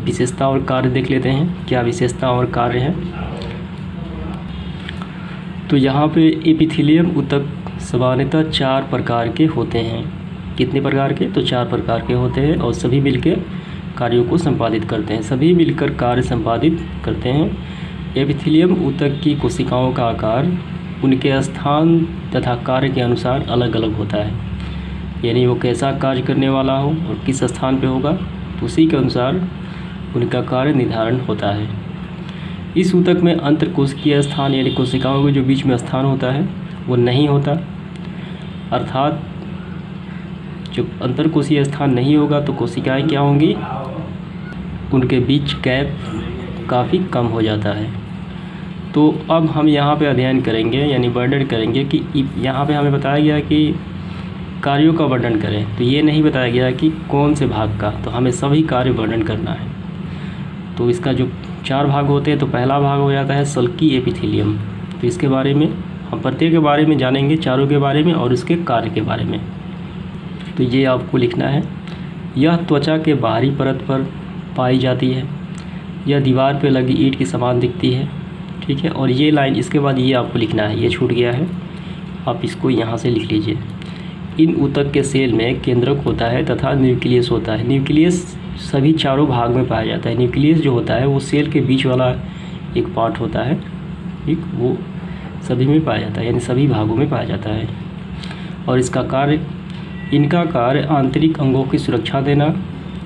विशेषता और कार्य देख लेते हैं, क्या विशेषता और कार्य है। तो यहाँ पे एपिथेलियम ऊतक सामान्यतः 4 प्रकार के होते हैं। कितने प्रकार के? तो 4 प्रकार के होते हैं और सभी मिलकर कार्यों को संपादित करते हैं, सभी मिलकर कार्य संपादित करते हैं। एपिथेलियम ऊतक की कोशिकाओं का आकार उनके स्थान तथा कार्य के अनुसार अलग अलग होता है, यानी वो कैसा कार्य करने वाला हो और किस स्थान पे होगा तो उसी के अनुसार उनका कार्य निर्धारण होता है। इस ऊतक में अंतरकोशिकीय स्थान यानी कोशिकाओं के जो बीच में स्थान होता है वो नहीं होता, अर्थात जब अंतरकोशीय स्थान नहीं होगा तो कोशिकाएं क्या होंगी, उनके बीच गैप काफ़ी कम हो जाता है। तो अब हम यहाँ पे अध्ययन करेंगे यानी वर्णन करेंगे कि यहाँ पे हमें बताया गया कि कार्यों का वर्णन करें, तो ये नहीं बताया गया कि कौन से भाग का, तो हमें सभी कार्य वर्णन करना है। तो इसका जो 4 भाग होते हैं, तो पहला भाग हो जाता है सल्की एपिथेलियम। तो इसके बारे में हम प्रत्येक के बारे में जानेंगे, चारों के बारे में और उसके कार्य के बारे में। तो ये आपको लिखना है। यह त्वचा के बाहरी परत पर पाई जाती है, यह दीवार पर लगी ईंट के समान दिखती है, ठीक है। और ये लाइन इसके बाद ये आपको लिखना है, ये छूट गया है, आप इसको यहाँ से लिख लीजिए। इन ऊतक के सेल में केंद्रक होता है तथा न्यूक्लियस होता है। न्यूक्लियस सभी चारों भाग में पाया जाता है। न्यूक्लियस जो होता है वो सेल के बीच वाला एक पार्ट होता है, ठीक, वो सभी में पाया जाता है, यानी सभी भागों में पाया जाता है। और इनका कार्य आंतरिक अंगों की सुरक्षा देना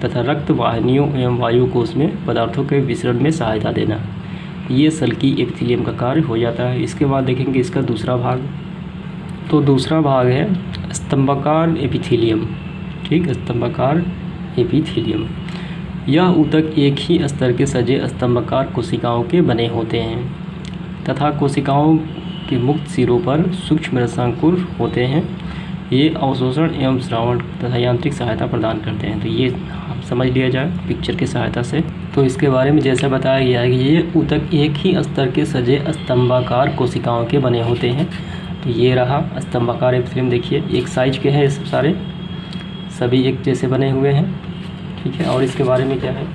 तथा रक्त वाहिनियों एवं वायु कोश में पदार्थों के विसरण में सहायता देना, ये सल्की एपिथेलियम का कार्य हो जाता है। इसके बाद देखेंगे इसका दूसरा भाग। तो दूसरा भाग है स्तंभाकार एपिथेलियम, ठीक, स्तंभाकार एपिथेलियम। यह ऊतक एक ही स्तर के सजे स्तंभाकार कोशिकाओं के बने होते हैं तथा कोशिकाओं के मुक्त सिरों पर सूक्ष्म रसांकुर होते हैं। ये अवशोषण एवं श्रावण तथा यांत्रिक सहायता प्रदान करते हैं। तो ये समझ लिया जाए पिक्चर की सहायता से। तो इसके बारे में जैसे बताया गया है कि ये ऊतक एक ही स्तर के सजे स्तंभाकार कोशिकाओं के बने होते हैं। तो ये रहा स्तंभाकार एपिथेलियम, देखिए एक साइज के हैं, सब सारे सभी एक जैसे बने हुए हैं, ठीक है। और इसके बारे में क्या है,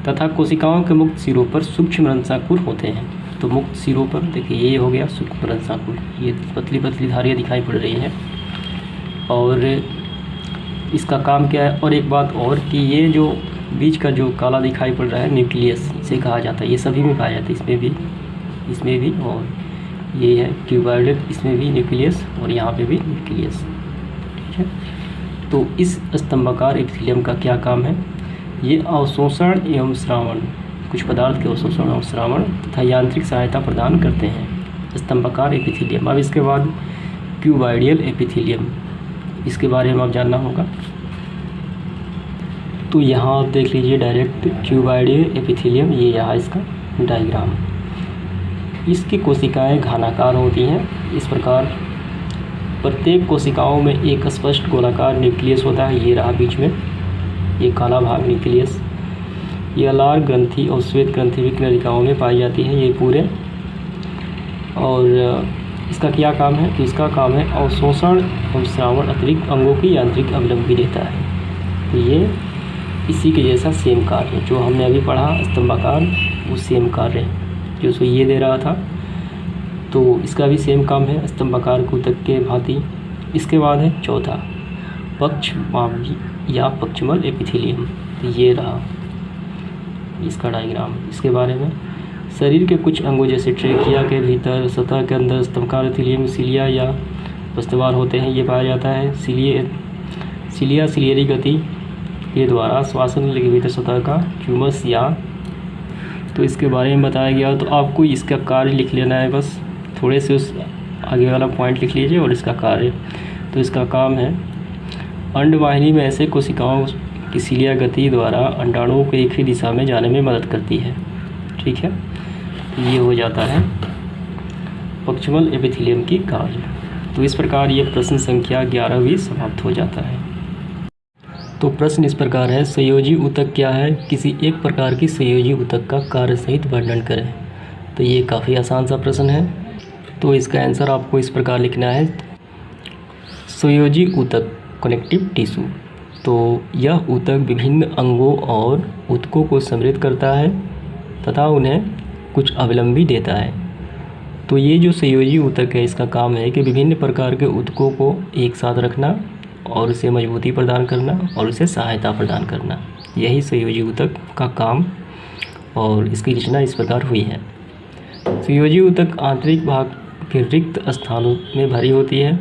तथा कोशिकाओं के मुक्त सिरों पर सूक्ष्म रंध्रांकुर होते हैं। तो मुक्त सिरों पर देखिए ये हो गया सूक्ष्म रंध्रांकुर, ये पतली पतली धारियाँ दिखाई पड़ रही है। और इसका काम क्या है, और एक बात और कि ये जो बीच का जो काला दिखाई पड़ रहा है न्यूक्लियस इसे कहा जाता है। ये सभी में पाया जाता है, इसमें भी और ये है क्यूबॉइडल, इसमें भी न्यूक्लियस और यहाँ पे भी न्यूक्लियस, ठीक है। तो इस स्तंभाकार एपिथेलियम का क्या काम है, ये अवशोषण एवं श्रावण, कुछ पदार्थ के अवशोषण और श्रावण तथा यांत्रिक सहायता प्रदान करते हैं, स्तंभाकार एपिथेलियम। अब इसके बाद क्यूबॉइडल एपिथेलियम, इसके बारे में आप जानना होगा। तो यहाँ आप देख लीजिए डायरेक्ट क्यूबॉइडल एपिथेलियम, ये यहाँ इसका डायग्राम। इसकी कोशिकाएं घनाकार होती हैं इस प्रकार। प्रत्येक कोशिकाओं में एक स्पष्ट गोलाकार न्यूक्लियस होता है, ये रहा बीच में ये काला भाग न्यूक्लियस। ये लार ग्रंथि और श्वेत ग्रंथि भी नलिकाओं में पाई जाती है ये पूरे। और इसका क्या काम है, तो इसका काम है अवशोषण और श्रावण अतिरिक्त अंगों की यांत्रिक अवलंबी रहता है। तो ये इसी के जैसा सेम कार्य जो हमने अभी पढ़ा स्तंभाकार, वो सेम कार्य जो सो ये दे रहा था। तो तो इसका भी सेम काम है स्तंभाकार ऊतक के भांति। इसके बाद है चौथा पक्षमावी या पक्षमल एपिथेलियम। तो ये रहा इसका डायग्राम। इसके बारे में शरीर के कुछ अंगों जैसे ट्रेकिया के भीतर सतह के अंदर स्तंभाकार एपिथेलियम सिलिया या वस्तुवार होते हैं, ये पाया जाता है। सिलिया सिलियरी गति के द्वारा श्वासन नली के भीतर सतह का क्यूमस या, तो इसके बारे में बताया गया। तो आपको इसका कार्य लिख लेना है, बस थोड़े से उस आगे वाला पॉइंट लिख लीजिए और इसका कार्य। तो इसका काम है अंडवाहिनी में ऐसे कोशिकाओं की सिलिया गति द्वारा अंडाणुओं को एक ही दिशा में जाने में मदद करती है। ठीक है, ये हो जाता है पक्षमल एपिथेलियम की कार्य। तो इस प्रकार ये प्रश्न संख्या 11 भी समाप्त हो जाता है। तो प्रश्न इस प्रकार है, संयोजी ऊतक क्या है? किसी एक प्रकार की संयोजी ऊतक का कार्य सहित वर्णन करें। तो ये काफ़ी आसान सा प्रश्न है। तो इसका आंसर आपको इस प्रकार लिखना है, संयोजी ऊतक कनेक्टिव टिश्यू। तो यह ऊतक विभिन्न अंगों और ऊतकों को समृद्ध करता है तथा उन्हें कुछ अवलंबी देता है। तो ये जो संयोजी ऊतक है, इसका काम है कि विभिन्न प्रकार के ऊतकों को एक साथ रखना और उसे मजबूती प्रदान करना और उसे सहायता प्रदान करना, यही संयोजी ऊतक का काम। और इसकी रचना इस प्रकार हुई है। संयोजी ऊतक आंतरिक भाग के रिक्त स्थानों में भरी होती है।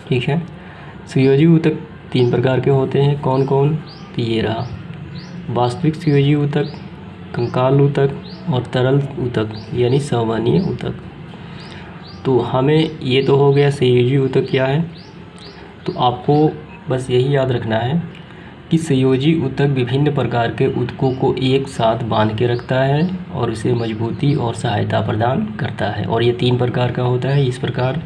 ठीक है, संयोजी ऊतक 3 प्रकार के होते हैं। कौन कौन? तो ये रहा वास्तविक संयोजी ऊतक, कंकाल ऊतक और तरल ऊतक यानी संवहनीय ऊतक। तो हमें ये तो हो गया संयोजी ऊतक क्या है। तो आपको बस यही याद रखना है कि संयोजी ऊतक विभिन्न प्रकार के ऊतकों को एक साथ बांध के रखता है और उसे मजबूती और सहायता प्रदान करता है। और ये 3 प्रकार का होता है इस प्रकार।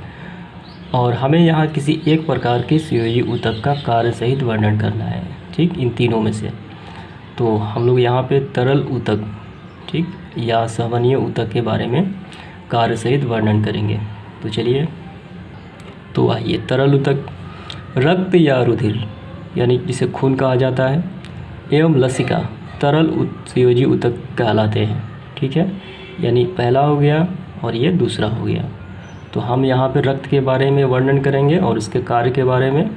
और हमें यहाँ किसी एक प्रकार के संयोजी ऊतक का कार्य सहित वर्णन करना है। ठीक, इन तीनों में से। तो हम लोग यहाँ पे तरल ऊतक, ठीक, या संवहनीय ऊतक के बारे में कार्य सहित वर्णन करेंगे। तो चलिए, तो आइए, तरल ऊतक रक्त या रुधिर यानी जिसे खून कहा जाता है एवं लसिका तरल संयोजी ऊतक कहलाते हैं। ठीक है, यानी पहला हो गया और ये दूसरा हो गया। तो हम यहाँ पे रक्त के बारे में वर्णन करेंगे और इसके कार्य के बारे में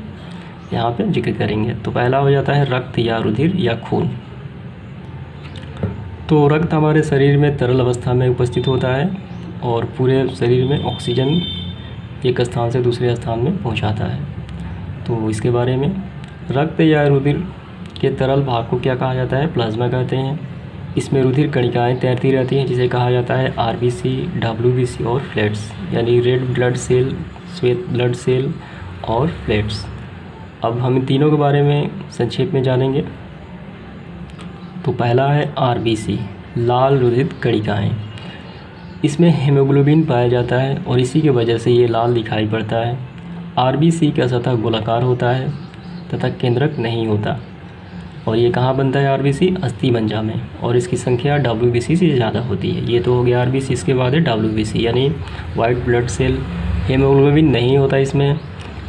यहाँ पे जिक्र करेंगे। तो पहला हो जाता है रक्त या रुधिर या खून। तो रक्त हमारे शरीर में तरल अवस्था में उपस्थित होता है और पूरे शरीर में ऑक्सीजन एक स्थान से दूसरे स्थान में पहुँचाता है। तो इसके बारे में रक्त या रुधिर के तरल भाग को क्या कहा जाता है? प्लाज्मा कहते हैं। इसमें रुधिर कणिकाएँ तैरती रहती हैं जिसे कहा जाता है आरबीसी, डब्ल्यूबीसी और प्लेट्स, यानी रेड ब्लड सेल, श्वेत ब्लड सेल और प्लेट्स। अब हम इन तीनों के बारे में संक्षेप में जानेंगे। तो पहला है आरबीसी, लाल रुधिर कणिकाएँ। इसमें हीमोग्लोबिन पाया जाता है और इसी की वजह से ये लाल दिखाई पड़ता है। आरबीसी का सतह गोलाकार होता है तथा केंद्रक नहीं होता। और ये कहाँ बनता है आरबीसी? अस्थि मज्जा में। और इसकी संख्या डब्ल्यूबीसी से ज़्यादा होती है। ये तो हो गया आरबीसी। इसके बाद है डब्ल्यूबीसी यानी वाइट ब्लड सेल। हीमोग्लोबिन नहीं होता इसमें,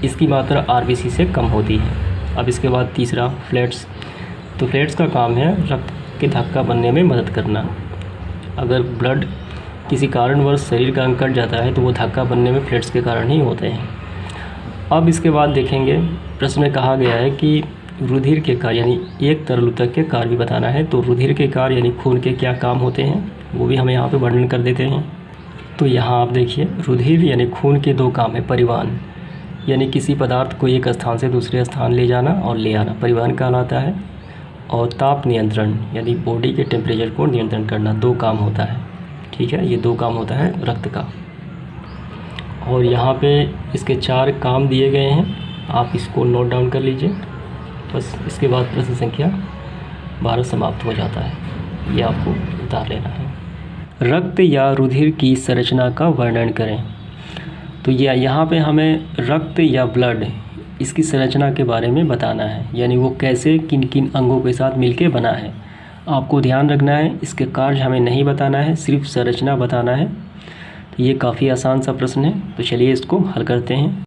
इसकी मात्रा आरबीसी से कम होती है। अब इसके बाद तीसरा प्लेट्स। तो प्लेट्स का काम है रक्त के धक्का बनने में मदद करना। अगर ब्लड किसी कारणवश शरीर का अंग कट जाता है तो वो धक्का बनने में प्लेट्स के कारण ही होते हैं। अब इसके बाद देखेंगे, प्रश्न में कहा गया है कि रुधिर के कार्य यानी एक तरल ऊतक के कार्य भी बताना है। तो रुधिर के कार्य यानी खून के क्या काम होते हैं वो भी हमें यहाँ पे वर्णन कर देते हैं। तो यहाँ आप देखिए, रुधिर यानी खून के 2 काम है। परिवहन यानी किसी पदार्थ को एक स्थान से दूसरे स्थान ले जाना और ले आना परिवहन कहलाता है। और ताप नियंत्रण यानी बॉडी के टेम्परेचर को नियंत्रण करना, 2 काम होता है। ठीक है, ये 2 काम होता है रक्त का। और यहाँ पे इसके 4 काम दिए गए हैं, आप इसको नोट डाउन कर लीजिए। बस इसके बाद प्रश्न संख्या 12 समाप्त हो जाता है, ये आपको उतार लेना है। रक्त या रुधिर की संरचना का वर्णन करें। तो ये यहाँ पे हमें रक्त या ब्लड इसकी संरचना के बारे में बताना है, यानी वो कैसे किन किन अंगों के साथ मिलके बना है। आपको ध्यान रखना है, इसके कार्य हमें नहीं बताना है, सिर्फ संरचना बताना है। तो ये काफ़ी आसान सा प्रश्न है। तो चलिए इसको हल करते हैं।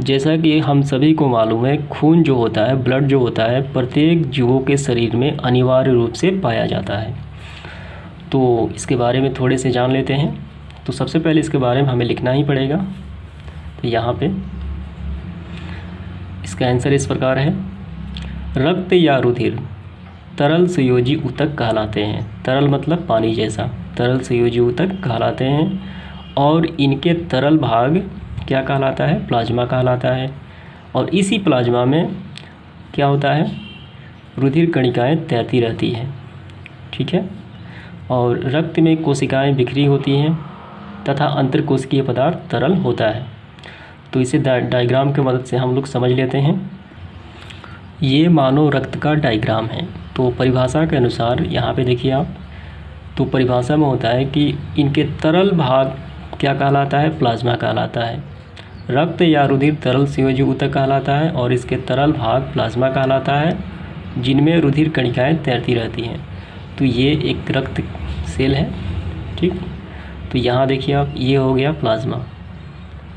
जैसा कि हम सभी को मालूम है, खून जो होता है, ब्लड जो होता है, प्रत्येक जीवों के शरीर में अनिवार्य रूप से पाया जाता है। तो इसके बारे में थोड़े से जान लेते हैं। तो सबसे पहले इसके बारे में हमें लिखना ही पड़ेगा। तो यहाँ पे इसका आंसर इस प्रकार है, रक्त या रुधिर तरल संयोजी ऊतक कहलाते हैं। तरल मतलब पानी जैसा, तरल संयोजी ऊतक कहलाते हैं। और इनके तरल भाग क्या कहलाता है? प्लाज्मा कहलाता है। और इसी प्लाज्मा में क्या होता है? रुधिर कणिकाएँ तैरती रहती हैं, ठीक है। और रक्त में कोशिकाएं बिखरी होती हैं तथा अंतरकोशिकीय पदार्थ तरल होता है। तो इसे डायग्राम की मदद से हम लोग समझ लेते हैं। ये मानव रक्त का डायग्राम है। तो परिभाषा के अनुसार यहाँ पे देखिए आप, तो परिभाषा में होता है कि इनके तरल भाग क्या कहलाता है? प्लाज्मा कहलाता है। रक्त या रुधिर तरल संयोजी ऊतक कहलाता है और इसके तरल भाग प्लाज्मा कहलाता है, जिनमें रुधिर कणिकाएँ तैरती रहती हैं। तो ये एक रक्त सेल है, ठीक। तो यहाँ देखिए आप, ये हो गया प्लाज्मा।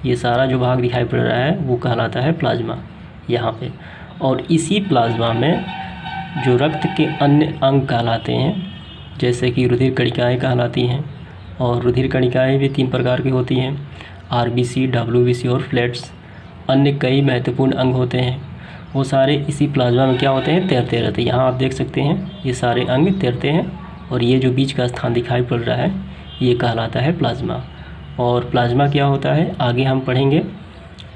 ये सारा जो भाग दिखाई पड़ रहा है वो कहलाता है प्लाज्मा यहाँ पे। और इसी प्लाज्मा में जो रक्त के अन्य अंग कहलाते हैं, जैसे कि रुधिर कणिकाएँ कहलाती हैं। और रुधिर कणिकाएँ भी 3 प्रकार की होती हैं, आरबीसी, डब्ल्यूबीसी और प्लेट्स। अन्य कई महत्वपूर्ण अंग होते हैं, वो सारे इसी प्लाज्मा में क्या होते हैं? तैरते रहते हैं। यहाँ आप देख सकते हैं ये सारे अंग तैरते हैं। और ये जो बीच का स्थान दिखाई पड़ रहा है ये कहलाता है प्लाज्मा। और प्लाज्मा क्या होता है आगे हम पढ़ेंगे।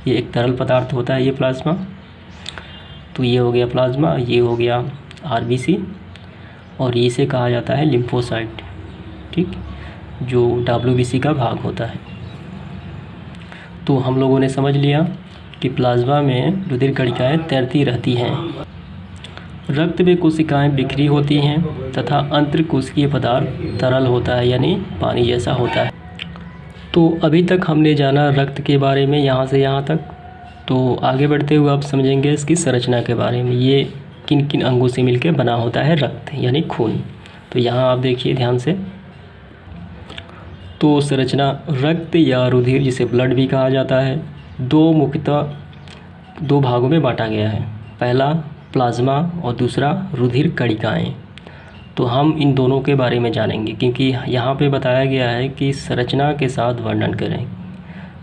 ये एक तरल पदार्थ होता है ये प्लाज्मा। तो ये हो गया प्लाज्मा, ये हो गया आरबीसी और इसे कहा जाता है लिम्फोसाइट, ठीक, जो डब्ल्यूबीसी का भाग होता है। तो हम लोगों ने समझ लिया कि प्लाज्मा में रुधिर कणिकाएँ तैरती रहती हैं, रक्त में कोशिकाएं बिखरी होती हैं तथा अंतरकोशिकीय पदार्थ तरल होता है, यानी पानी जैसा होता है। तो अभी तक हमने जाना रक्त के बारे में यहाँ से यहाँ तक। तो आगे बढ़ते हुए आप समझेंगे इसकी संरचना के बारे में। ये किन किन अंगों से मिलकर बना होता है रक्त, यानी खून। तो यहाँ आप देखिए ध्यान से। तो संरचना, रक्त या रुधिर जिसे ब्लड भी कहा जाता है, मुख्यतः 2 भागों में बांटा गया है। पहला प्लाज्मा और दूसरा रुधिर कणिकाएँ। तो हम इन दोनों के बारे में जानेंगे, क्योंकि यहाँ पे बताया गया है कि संरचना के साथ वर्णन करें।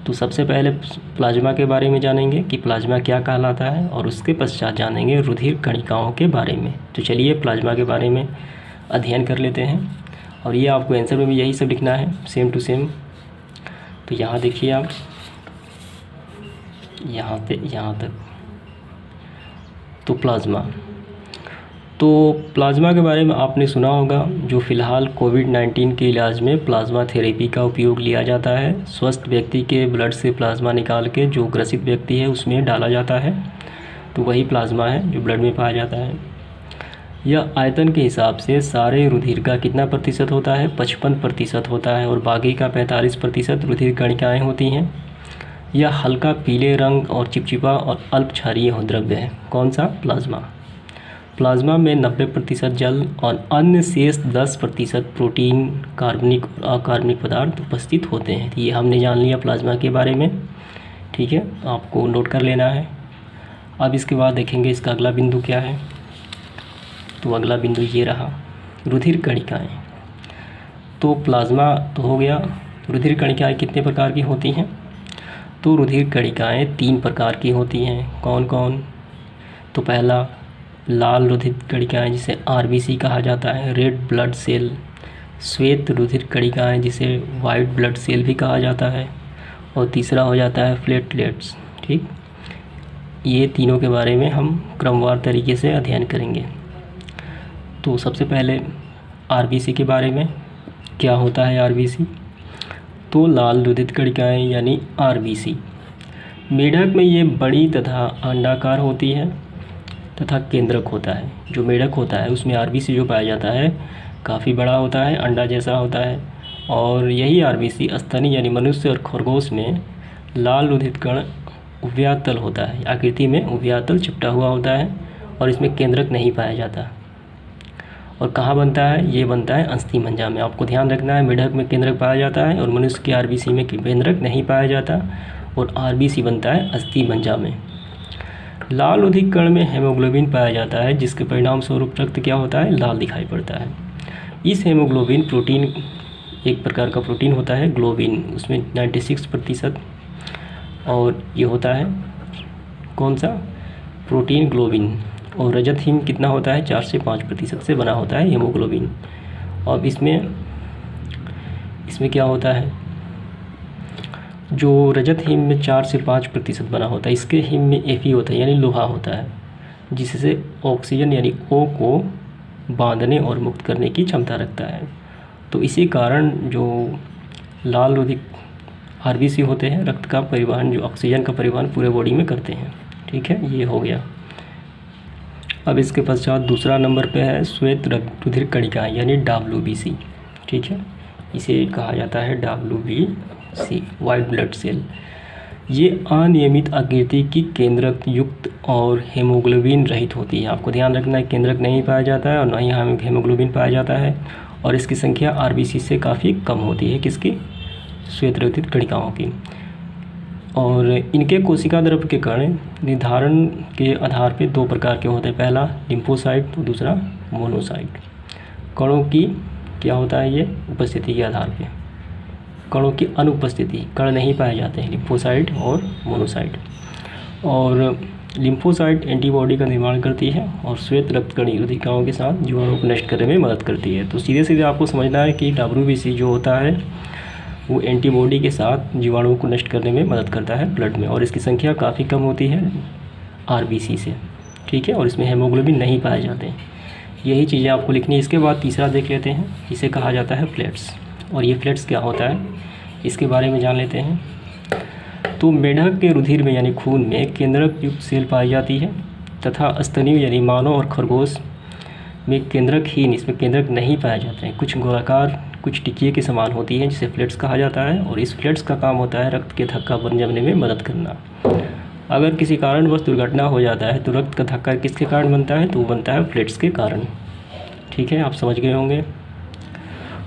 तो सबसे पहले प्लाज्मा के बारे में जानेंगे कि प्लाज्मा क्या कहलाता है, और उसके पश्चात जानेंगे रुधिर कणिकाओं के बारे में। तो चलिए प्लाज्मा के बारे में अध्ययन कर लेते हैं। और ये आपको आंसर में भी यही सब लिखना है, सेम टू सेम। तो यहाँ देखिए आप, यहाँ पे यहाँ तक। तो प्लाज्मा के बारे में आपने सुना होगा, जो फ़िलहाल कोविड-19 के इलाज में प्लाज्मा थेरेपी का उपयोग लिया जाता है। स्वस्थ व्यक्ति के ब्लड से प्लाज्मा निकाल के जो ग्रसित व्यक्ति है उसमें डाला जाता है, तो वही प्लाज्मा है जो ब्लड में पाया जाता है। यह आयतन के हिसाब से सारे रुधिर का कितना प्रतिशत होता है? 55% होता है। और बाकी का 45% रुधिर कणिकाएँ होती हैं। यह हल्का पीले रंग और चिपचिपा और अल्प क्षारीय द्रव्य है। कौन सा? प्लाज्मा। प्लाज्मा में 90% जल और अन्य शेष 10% प्रोटीन, कार्बनिक और अकार्बनिक पदार्थ उपस्थित होते हैं। ये हमने जान लिया प्लाज्मा के बारे में, ठीक है, आपको नोट कर लेना है। अब इसके बाद देखेंगे इसका अगला बिंदु क्या है। तो अगला बिंदु ये रहा, रुधिर कणिकाएँ। तो प्लाज्मा तो हो गया, रुधिर कणिकाएँ कितने प्रकार की होती हैं? तो रुधिर कणिकाएँ 3 प्रकार की होती हैं। कौन कौन? तो पहला लाल रुधिर कणिकाएँ जिसे आरबीसी कहा जाता है, रेड ब्लड सेल। श्वेत रुधिर कणिकाएँ जिसे वाइट ब्लड सेल भी कहा जाता है। और तीसरा हो जाता है प्लेटलेट्स, ठीक। ये तीनों के बारे में हम क्रमवार तरीके से अध्ययन करेंगे। तो सबसे पहले आरबीसी के बारे में, क्या होता है आरबीसी? तो लाल रुधिर कणिकाएँ यानी आरबीसी, मेढक में ये बड़ी तथा अंडाकार होती है तथा केंद्रक होता है। जो मेढक होता है उसमें आरबीसी जो पाया जाता है काफ़ी बड़ा होता है, अंडा जैसा होता है। और यही आरबीसी स्तनी यानी मनुष्य और खरगोश में लाल रुधिर कण उभयतल होता है, आकृति में उभयतल चिपटा हुआ होता है और इसमें केंद्रक नहीं पाया जाता। और कहाँ बनता है? ये बनता है अस्थिमज्जा में। आपको ध्यान रखना है, मेढक में केंद्रक पाया जाता है और मनुष्य के आरबीसी में केंद्रक नहीं पाया जाता, और आरबीसी बनता है अस्थिमज्जा में। लाल रुधिर कण में हेमोग्लोबिन पाया जाता है, जिसके परिणाम स्वरूप रक्त क्या होता है? लाल दिखाई पड़ता है। इस हेमोग्लोबिन प्रोटीन एक प्रकार का प्रोटीन होता है ग्लोबिन, उसमें 96%, और ये होता है कौन सा प्रोटीन ग्लोबिन। और रजत हिम कितना होता है 4 से 5% से बना होता है हीमोग्लोबिन। अब इसमें क्या होता है, जो रजत हिम में 4 से 5% बना होता है, इसके हिम में Fe होता है यानी लोहा होता है, जिससे ऑक्सीजन यानी O को बांधने और मुक्त करने की क्षमता रखता है। तो इसी कारण जो लाल रुधिर RBC होते हैं, रक्त का परिवहन, जो ऑक्सीजन का परिवहन पूरे बॉडी में करते हैं। ठीक है, ये हो गया। अब इसके पश्चात दूसरा नंबर पे है श्वेत रुधिर कणिका यानी WBC। ठीक है, इसे कहा जाता है WBC, वाइट ब्लड सेल। ये अनियमित आकृति की केंद्रक युक्त और हेमोग्लोबिन रहित होती है। आपको ध्यान रखना है, केंद्रक नहीं पाया जाता है और न ही हेमोग्लोबिन पाया जाता है, और इसकी संख्या RBC से काफ़ी कम होती है, किसकी, श्वेत रुधिर कणिकाओं की। और इनके कोशिका द्रव्य के कण निर्धारण के आधार पे 2 प्रकार के होते हैं, पहला लिम्फोसाइट और दूसरा मोनोसाइट। कणों की क्या होता है, ये उपस्थिति के आधार पे, कणों की अनुपस्थिति, कण नहीं पाए जाते हैं, लिम्फोसाइट और मोनोसाइट। और लिम्फोसाइट एंटीबॉडी का निर्माण करती है और श्वेत रक्त कणिका रुधिकाओं के साथ जीवाणुओं को नष्ट करने में मदद करती है। तो सीधे सीधे आपको समझना है कि WBC जो होता है वो एंटीबॉडी के साथ जीवाणुओं को नष्ट करने में मदद करता है ब्लड में, और इसकी संख्या काफ़ी कम होती है RBC से। ठीक है, और इसमें हेमोग्लोबिन नहीं पाए जाते। यही चीज़ें आपको लिखनी है। इसके बाद तीसरा देख लेते हैं, इसे कहा जाता है प्लेट्स। और ये प्लेट्स क्या होता है, इसके बारे में जान लेते हैं। तो मेढक के रुधिर में यानी खून में केंद्रक युक्त सेल पाई जाती है, तथा स्तनीय यानी मानव और खरगोश में केंद्रकहीन, इसमें केंद्रक नहीं पाए जाते हैं। कुछ गोलाकार, कुछ टिकिए के समान होती हैं, जिसे प्लेट्स कहा जाता है। और इस प्लेट्स का काम होता है रक्त के थक्का बन जमने में मदद करना। अगर किसी कारणवश दुर्घटना हो जाता है तो रक्त का थक्का किसके कारण बनता है, तो वो बनता है प्लेट्स के कारण। ठीक है, आप समझ गए होंगे।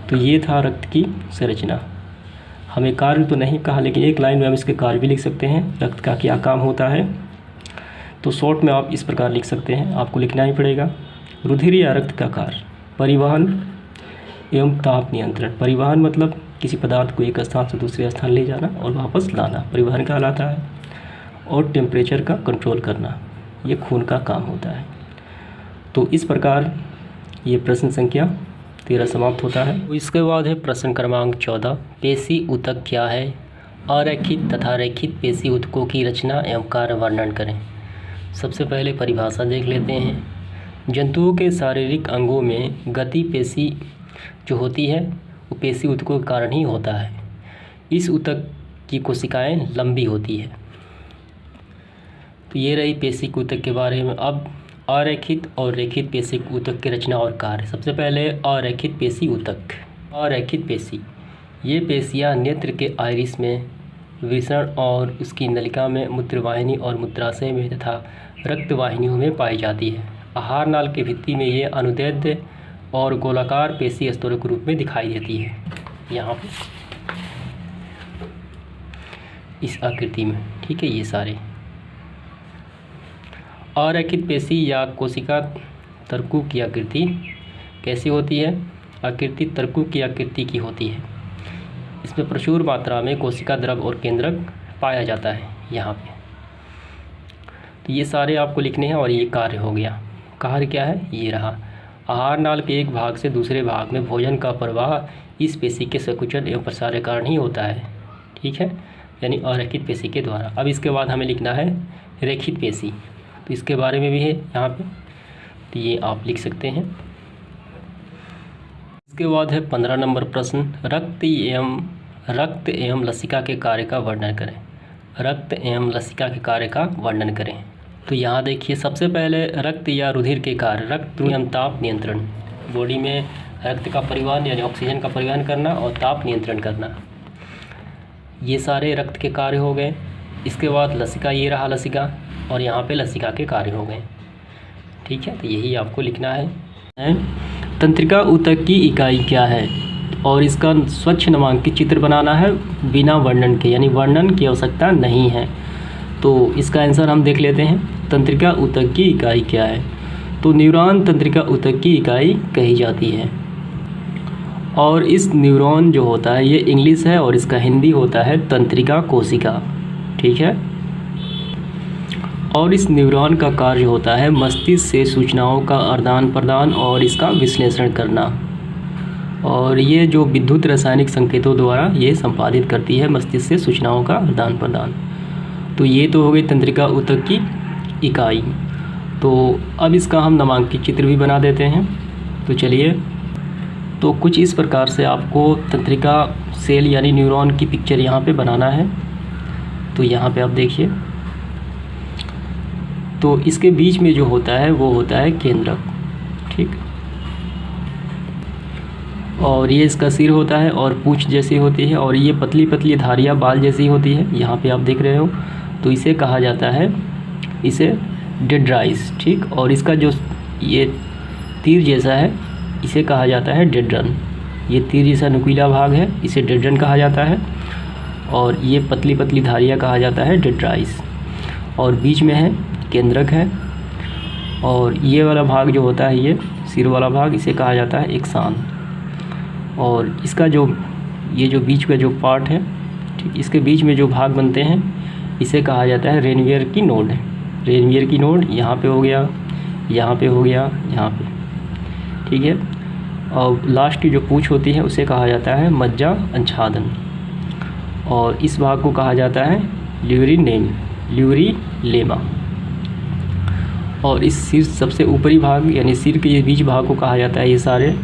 तो ये था रक्त की संरचना। हमें कार्य तो नहीं कहा, लेकिन एक लाइन में हम इसके कार्य भी लिख सकते हैं, रक्त का क्या काम होता है। तो शॉर्ट में आप इस प्रकार लिख सकते हैं, आपको लिखना ही पड़ेगा। रुधिर या रक्त का कार्य, परिवहन एवं ताप नियंत्रण। परिवहन मतलब किसी पदार्थ को एक स्थान से दूसरे स्थान ले जाना और वापस लाना, परिवहन कहलाता है। और टेम्परेचर का कंट्रोल करना, ये खून का काम होता है। तो इस प्रकार ये प्रश्न संख्या 13 समाप्त होता है। इसके बाद है प्रश्न क्रमांक 14, पेशी ऊतक क्या है। अरेखित तथा रेखित पेशी ऊतकों की रचना एवं कार्य वर्णन करें। सबसे पहले परिभाषा देख लेते हैं। जंतुओं के शारीरिक अंगों में गति पेशी जो होती है वो पेशी ऊतकों के कारण ही होता है। इस ऊतक की कोशिकाएं लंबी होती है। तो ये रही पेशी ऊतक के बारे में। अब अरेखित और रेखित पेशी ऊतक की रचना और कार्य। सबसे पहले अरेखित पेशी ऊतक। अरेखित पेशी, ये पेशियाँ नेत्र के आइरिस में, वृषण और उसकी नलिका में, मूत्रवाहिनी और मूत्राशय में तथा रक्तवाहिनियों में पाई जाती है। आहार नाल की भित्ति में ये अनुदैर्ध्य और गोलाकार पेशी स्तरों के रूप में दिखाई देती है, यहाँ पे इस आकृति में। ठीक है, ये सारे अरेखित पेशी या कोशिका तर्कु की आकृति कैसी होती है। आकृति तर्कु की आकृति की होती है। इसमें प्रचुर मात्रा में कोशिका द्रव और केंद्रक पाया जाता है यहाँ पे। तो ये सारे आपको लिखने हैं। और ये कार्य हो गया। कार्य क्या है, ये रहा। आहार नाल के एक भाग से दूसरे भाग में भोजन का प्रवाह इस पेशी के संकुचन एवं प्रसार के कारण ही होता है। ठीक है, यानी अरेखित पेशी के द्वारा। अब इसके बाद हमें लिखना है रेखित पेशी। तो इसके बारे में भी है यहाँ पे, तो ये आप लिख सकते हैं। इसके बाद है 15 नंबर प्रश्न, रक्त एवं लसिका के कार्य का वर्णन करें। रक्त एवं लसिका के कार्य का वर्णन करें। तो यहाँ देखिए, सबसे पहले रक्त या रुधिर के कार्य। रक्त एवं ताप नियंत्रण, बॉडी में रक्त का परिवहन यानी ऑक्सीजन का परिवहन करना और ताप नियंत्रण करना, ये सारे रक्त के कार्य हो गए। इसके बाद लसिका, ये रहा लसिका, और यहाँ पे लसिका के कार्य हो गए। ठीक है, तो यही आपको लिखना है। तंत्रिका ऊतक की इकाई क्या है, और इसका स्वच्छ नामांकित चित्र बनाना है बिना वर्णन के, यानी वर्णन की आवश्यकता नहीं है। तो इसका आंसर हम देख लेते हैं। तंत्रिका ऊतक की इकाई क्या है, तो न्यूरॉन तंत्रिका ऊतक की इकाई कही जाती है। और इस न्यूरॉन जो होता है ये इंग्लिश है और इसका हिंदी होता है तंत्रिका कोशिका, ठीक है। और इस न्यूरॉन का कार्य होता है मस्तिष्क से सूचनाओं का आदान प्रदान और इसका विश्लेषण करना, और ये जो विद्युत रासायनिक संकेतों द्वारा ये संपादित करती है मस्तिष्क से सूचनाओं का आदान प्रदान। तो ये तो हो गई तंत्रिका ऊतक की इकाई। तो अब इसका हम नामांकित चित्र भी बना देते हैं। तो चलिए, तो कुछ इस प्रकार से आपको तंत्रिका सेल यानी न्यूरॉन की पिक्चर यहाँ पे बनाना है। तो यहाँ पे आप देखिए, तो इसके बीच में जो होता है वो होता है केंद्रक, ठीक। और ये इसका सिर होता है और पूंछ जैसी होती है, और ये पतली पतली धारियाँ बाल जैसी होती है, यहाँ पे आप देख रहे हो। तो इसे कहा जाता है, इसे डेंड्राइट्स, ठीक। और इसका जो ये तीर जैसा है इसे कहा जाता है डेंड्रन। ये तीर जैसा नुकीला भाग है, इसे डेंड्रन कहा जाता है। और ये पतली पतली धारियाँ कहा जाता है डेंड्राइट्स। और बीच में है केंद्रक है, और ये वाला भाग जो होता है ये सिर वाला भाग, इसे कहा जाता है एक्सान। और इसका जो ये जो बीच का जो पार्ट है, ठीक, इसके बीच में जो भाग बनते हैं इसे कहा जाता है रेनवियर की नोड। रेनवियर की नोड यहाँ पे हो गया, यहाँ पे हो गया, यहाँ पे, ठीक है। और लास्ट की जो पूंछ होती है उसे कहा जाता है मज्जा अंछादन, और इस भाग को कहा जाता है ल्यूरिलेमा। और इस सिर सबसे ऊपरी भाग यानी सिर के ये बीच भाग को कहा जाता है ये सारे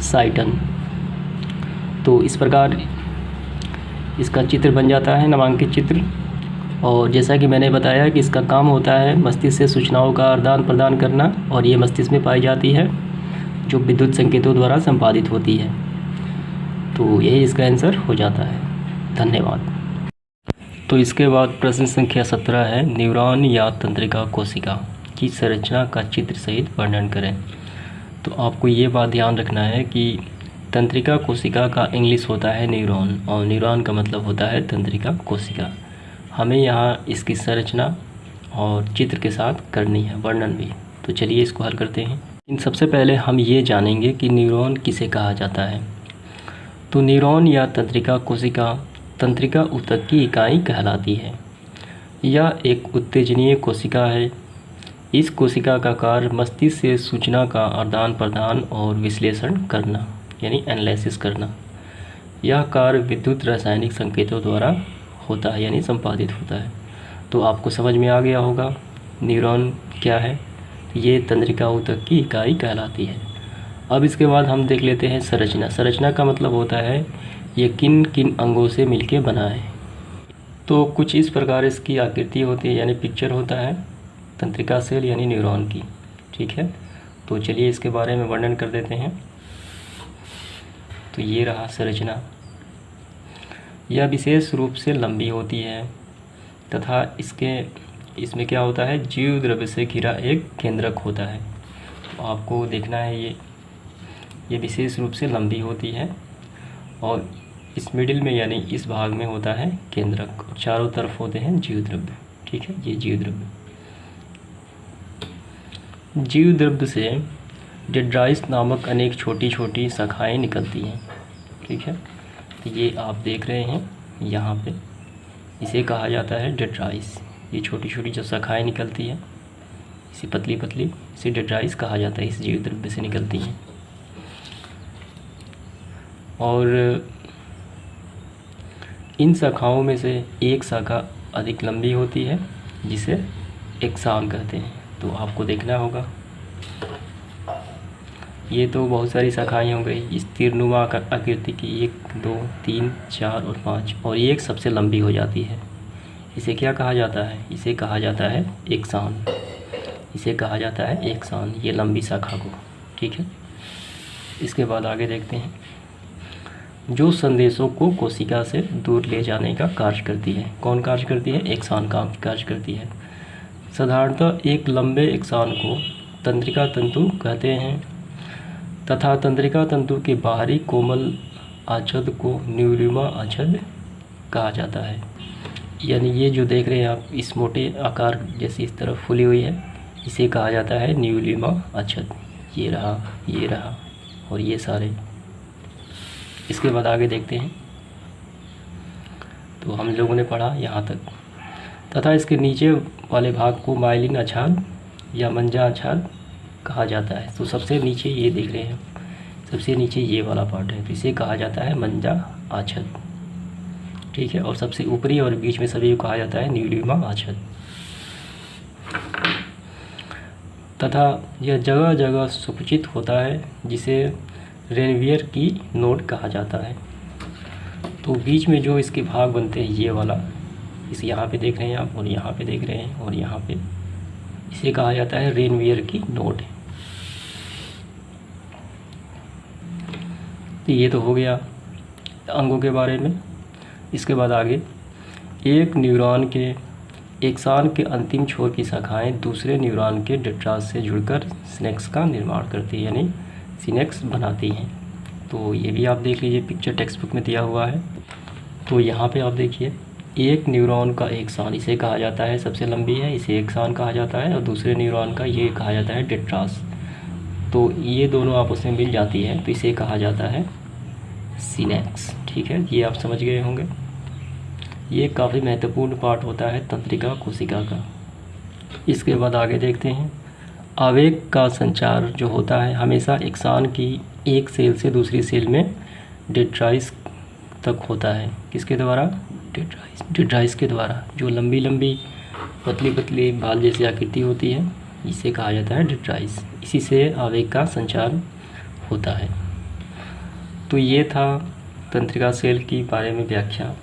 साइटन। तो इस प्रकार इसका चित्र बन जाता है, नामांकित चित्र। और जैसा कि मैंने बताया कि इसका काम होता है मस्तिष्क से सूचनाओं का आदान प्रदान करना, और ये मस्तिष्क में पाई जाती है जो विद्युत संकेतों द्वारा संपादित होती है। तो यही इसका आंसर हो जाता है। धन्यवाद। तो इसके बाद प्रश्न संख्या 17 है, न्यूरॉन या तंत्रिका कोशिका की संरचना का चित्र सहित वर्णन करें। तो आपको ये बात ध्यान रखना है कि तंत्रिका कोशिका का इंग्लिश होता है न्यूरॉन, और न्यूरॉन का मतलब होता है तंत्रिका कोशिका। हमें यहाँ इसकी संरचना और चित्र के साथ करनी है, वर्णन भी। तो चलिए इसको हल करते हैं। इन सबसे पहले हम ये जानेंगे कि न्यूरॉन किसे कहा जाता है। तो न्यूरॉन या तंत्रिका कोशिका तंत्रिका ऊतक की इकाई कहलाती है। यह एक उत्तेजनीय कोशिका है। इस कोशिका का कार्य मस्तिष्क से सूचना का आदान प्रदान और विश्लेषण करना यानी एनालिसिस करना। यह कार्य विद्युत रासायनिक संकेतों द्वारा होता है यानी संपादित होता है। तो आपको समझ में आ गया होगा न्यूरॉन क्या है। ये तंत्रिका ऊतक की इकाई कहलाती है। अब इसके बाद हम देख लेते हैं संरचना। संरचना का मतलब होता है ये किन किन अंगों से मिलके बना है। तो कुछ इस प्रकार इसकी आकृति होती है यानी पिक्चर होता है तंत्रिका सेल यानी न्यूरॉन की, ठीक है। तो चलिए इसके बारे में वर्णन कर देते हैं। तो ये रहा संरचना। यह विशेष रूप से लंबी होती है तथा इसमें क्या होता है, जीव द्रव्य से घिरा एक केंद्रक होता है। तो आपको देखना है ये विशेष रूप से लंबी होती है, और इस मिडिल में यानी इस भाग में होता है केंद्रक, और चारों तरफ होते हैं जीव द्रव्य, ठीक है। ये जीव द्रव्य, जीव द्रव्य से डेंड्राइट्स नामक अनेक छोटी छोटी शाखाएं निकलती हैं, ठीक है। तो ये आप देख रहे हैं यहाँ पे, इसे कहा जाता है डेंड्राइट्स। ये छोटी छोटी जो शाखाएं निकलती हैं इसे पतली पतली, इसे डेंड्राइट्स कहा जाता है, इस जीव द्रव्य से निकलती हैं। और इन शाखाओं में से एक शाखा अधिक लंबी होती है जिसे एक्सान कहते हैं। तो आपको देखना होगा, ये तो बहुत सारी शाखाएं हो गई इस तीरनुमा आकृति की, 1 2 3 4 और 5, और ये एक सबसे लंबी हो जाती है। इसे क्या कहा जाता है, इसे कहा जाता है एक्सान। इसे कहा जाता है एक्सान, ये लंबी शाखा को, ठीक है। इसके बाद आगे देखते हैं, जो संदेशों को कोशिका से दूर ले जाने का कार्य करती है। कौन कार्य करती है, एक्सान का कार्य करती है। साधारणतः एक लंबे एक्सान को तंत्रिका तंतु कहते हैं तथा तंत्रिका तंतु के बाहरी कोमल आच्छद को न्यूरिमा आच्छद कहा जाता है। यानी ये जो देख रहे हैं आप, इस मोटे आकार जैसी इस तरफ फूली हुई है, इसे कहा जाता है न्यूरिमा आच्छद। ये रहा और ये सारे। इसके बाद आगे देखते हैं। तो हम लोगों ने पढ़ा यहाँ तक, तथा इसके नीचे वाले भाग को माइलिन अछाद या मंजा अछाद कहा जाता है। तो सबसे नीचे ये देख रहे हैं, सबसे नीचे ये वाला पार्ट है, तो इसे कहा जाता है मंजा आछद, ठीक है। और सबसे ऊपरी और बीच में सभी को कहा जाता है नीलिमा आछद। तथा यह जगह जगह सुपचित होता है, जिसे रेनवियर की नोड कहा जाता है। तो बीच में जो इसके भाग बनते हैं, ये वाला, इस यहाँ पे देख रहे हैं आप, और यहाँ पे देख रहे हैं, और यहाँ पे, इसे कहा जाता है रेनवियर की नोड। तो ये तो हो गया अंगों के बारे में। इसके बाद आगे, एक न्यूरॉन के एक्सान के अंतिम छोर की शाखाएं दूसरे न्यूरॉन के डेंड्राइट से जुड़कर सिनेप्स का निर्माण करती है, यानी सिनेप्स बनाती हैं। तो ये भी आप देख लीजिए, पिक्चर टेक्स्ट बुक में दिया हुआ है। तो यहाँ पे आप देखिए, एक न्यूरॉन का एक्सान, इसे कहा जाता है, सबसे लंबी है, इसे एक्सान कहा जाता है, और दूसरे न्यूरॉन का ये कहा जाता है डेंड्राइट। तो ये दोनों आपस में मिल जाती है, तो इसे कहा जाता है सिनेप्स, ठीक है। ये आप समझ गए होंगे। ये काफ़ी महत्वपूर्ण पार्ट होता है तंत्रिका कोशिका का। इसके बाद आगे देखते हैं, आवेग का संचार जो होता है हमेशा एक्सान की एक सेल से दूसरी सेल में डेंड्राइट तक होता है। किसके द्वारा? डेंड्राइट के द्वारा। जो लंबी लंबी पतली पतली बाल जैसी आकृति होती है, इसे कहा जाता है डेंड्राइट। इसी से आवेग का संचार होता है। तो ये था तंत्रिका सेल की बारे में व्याख्या।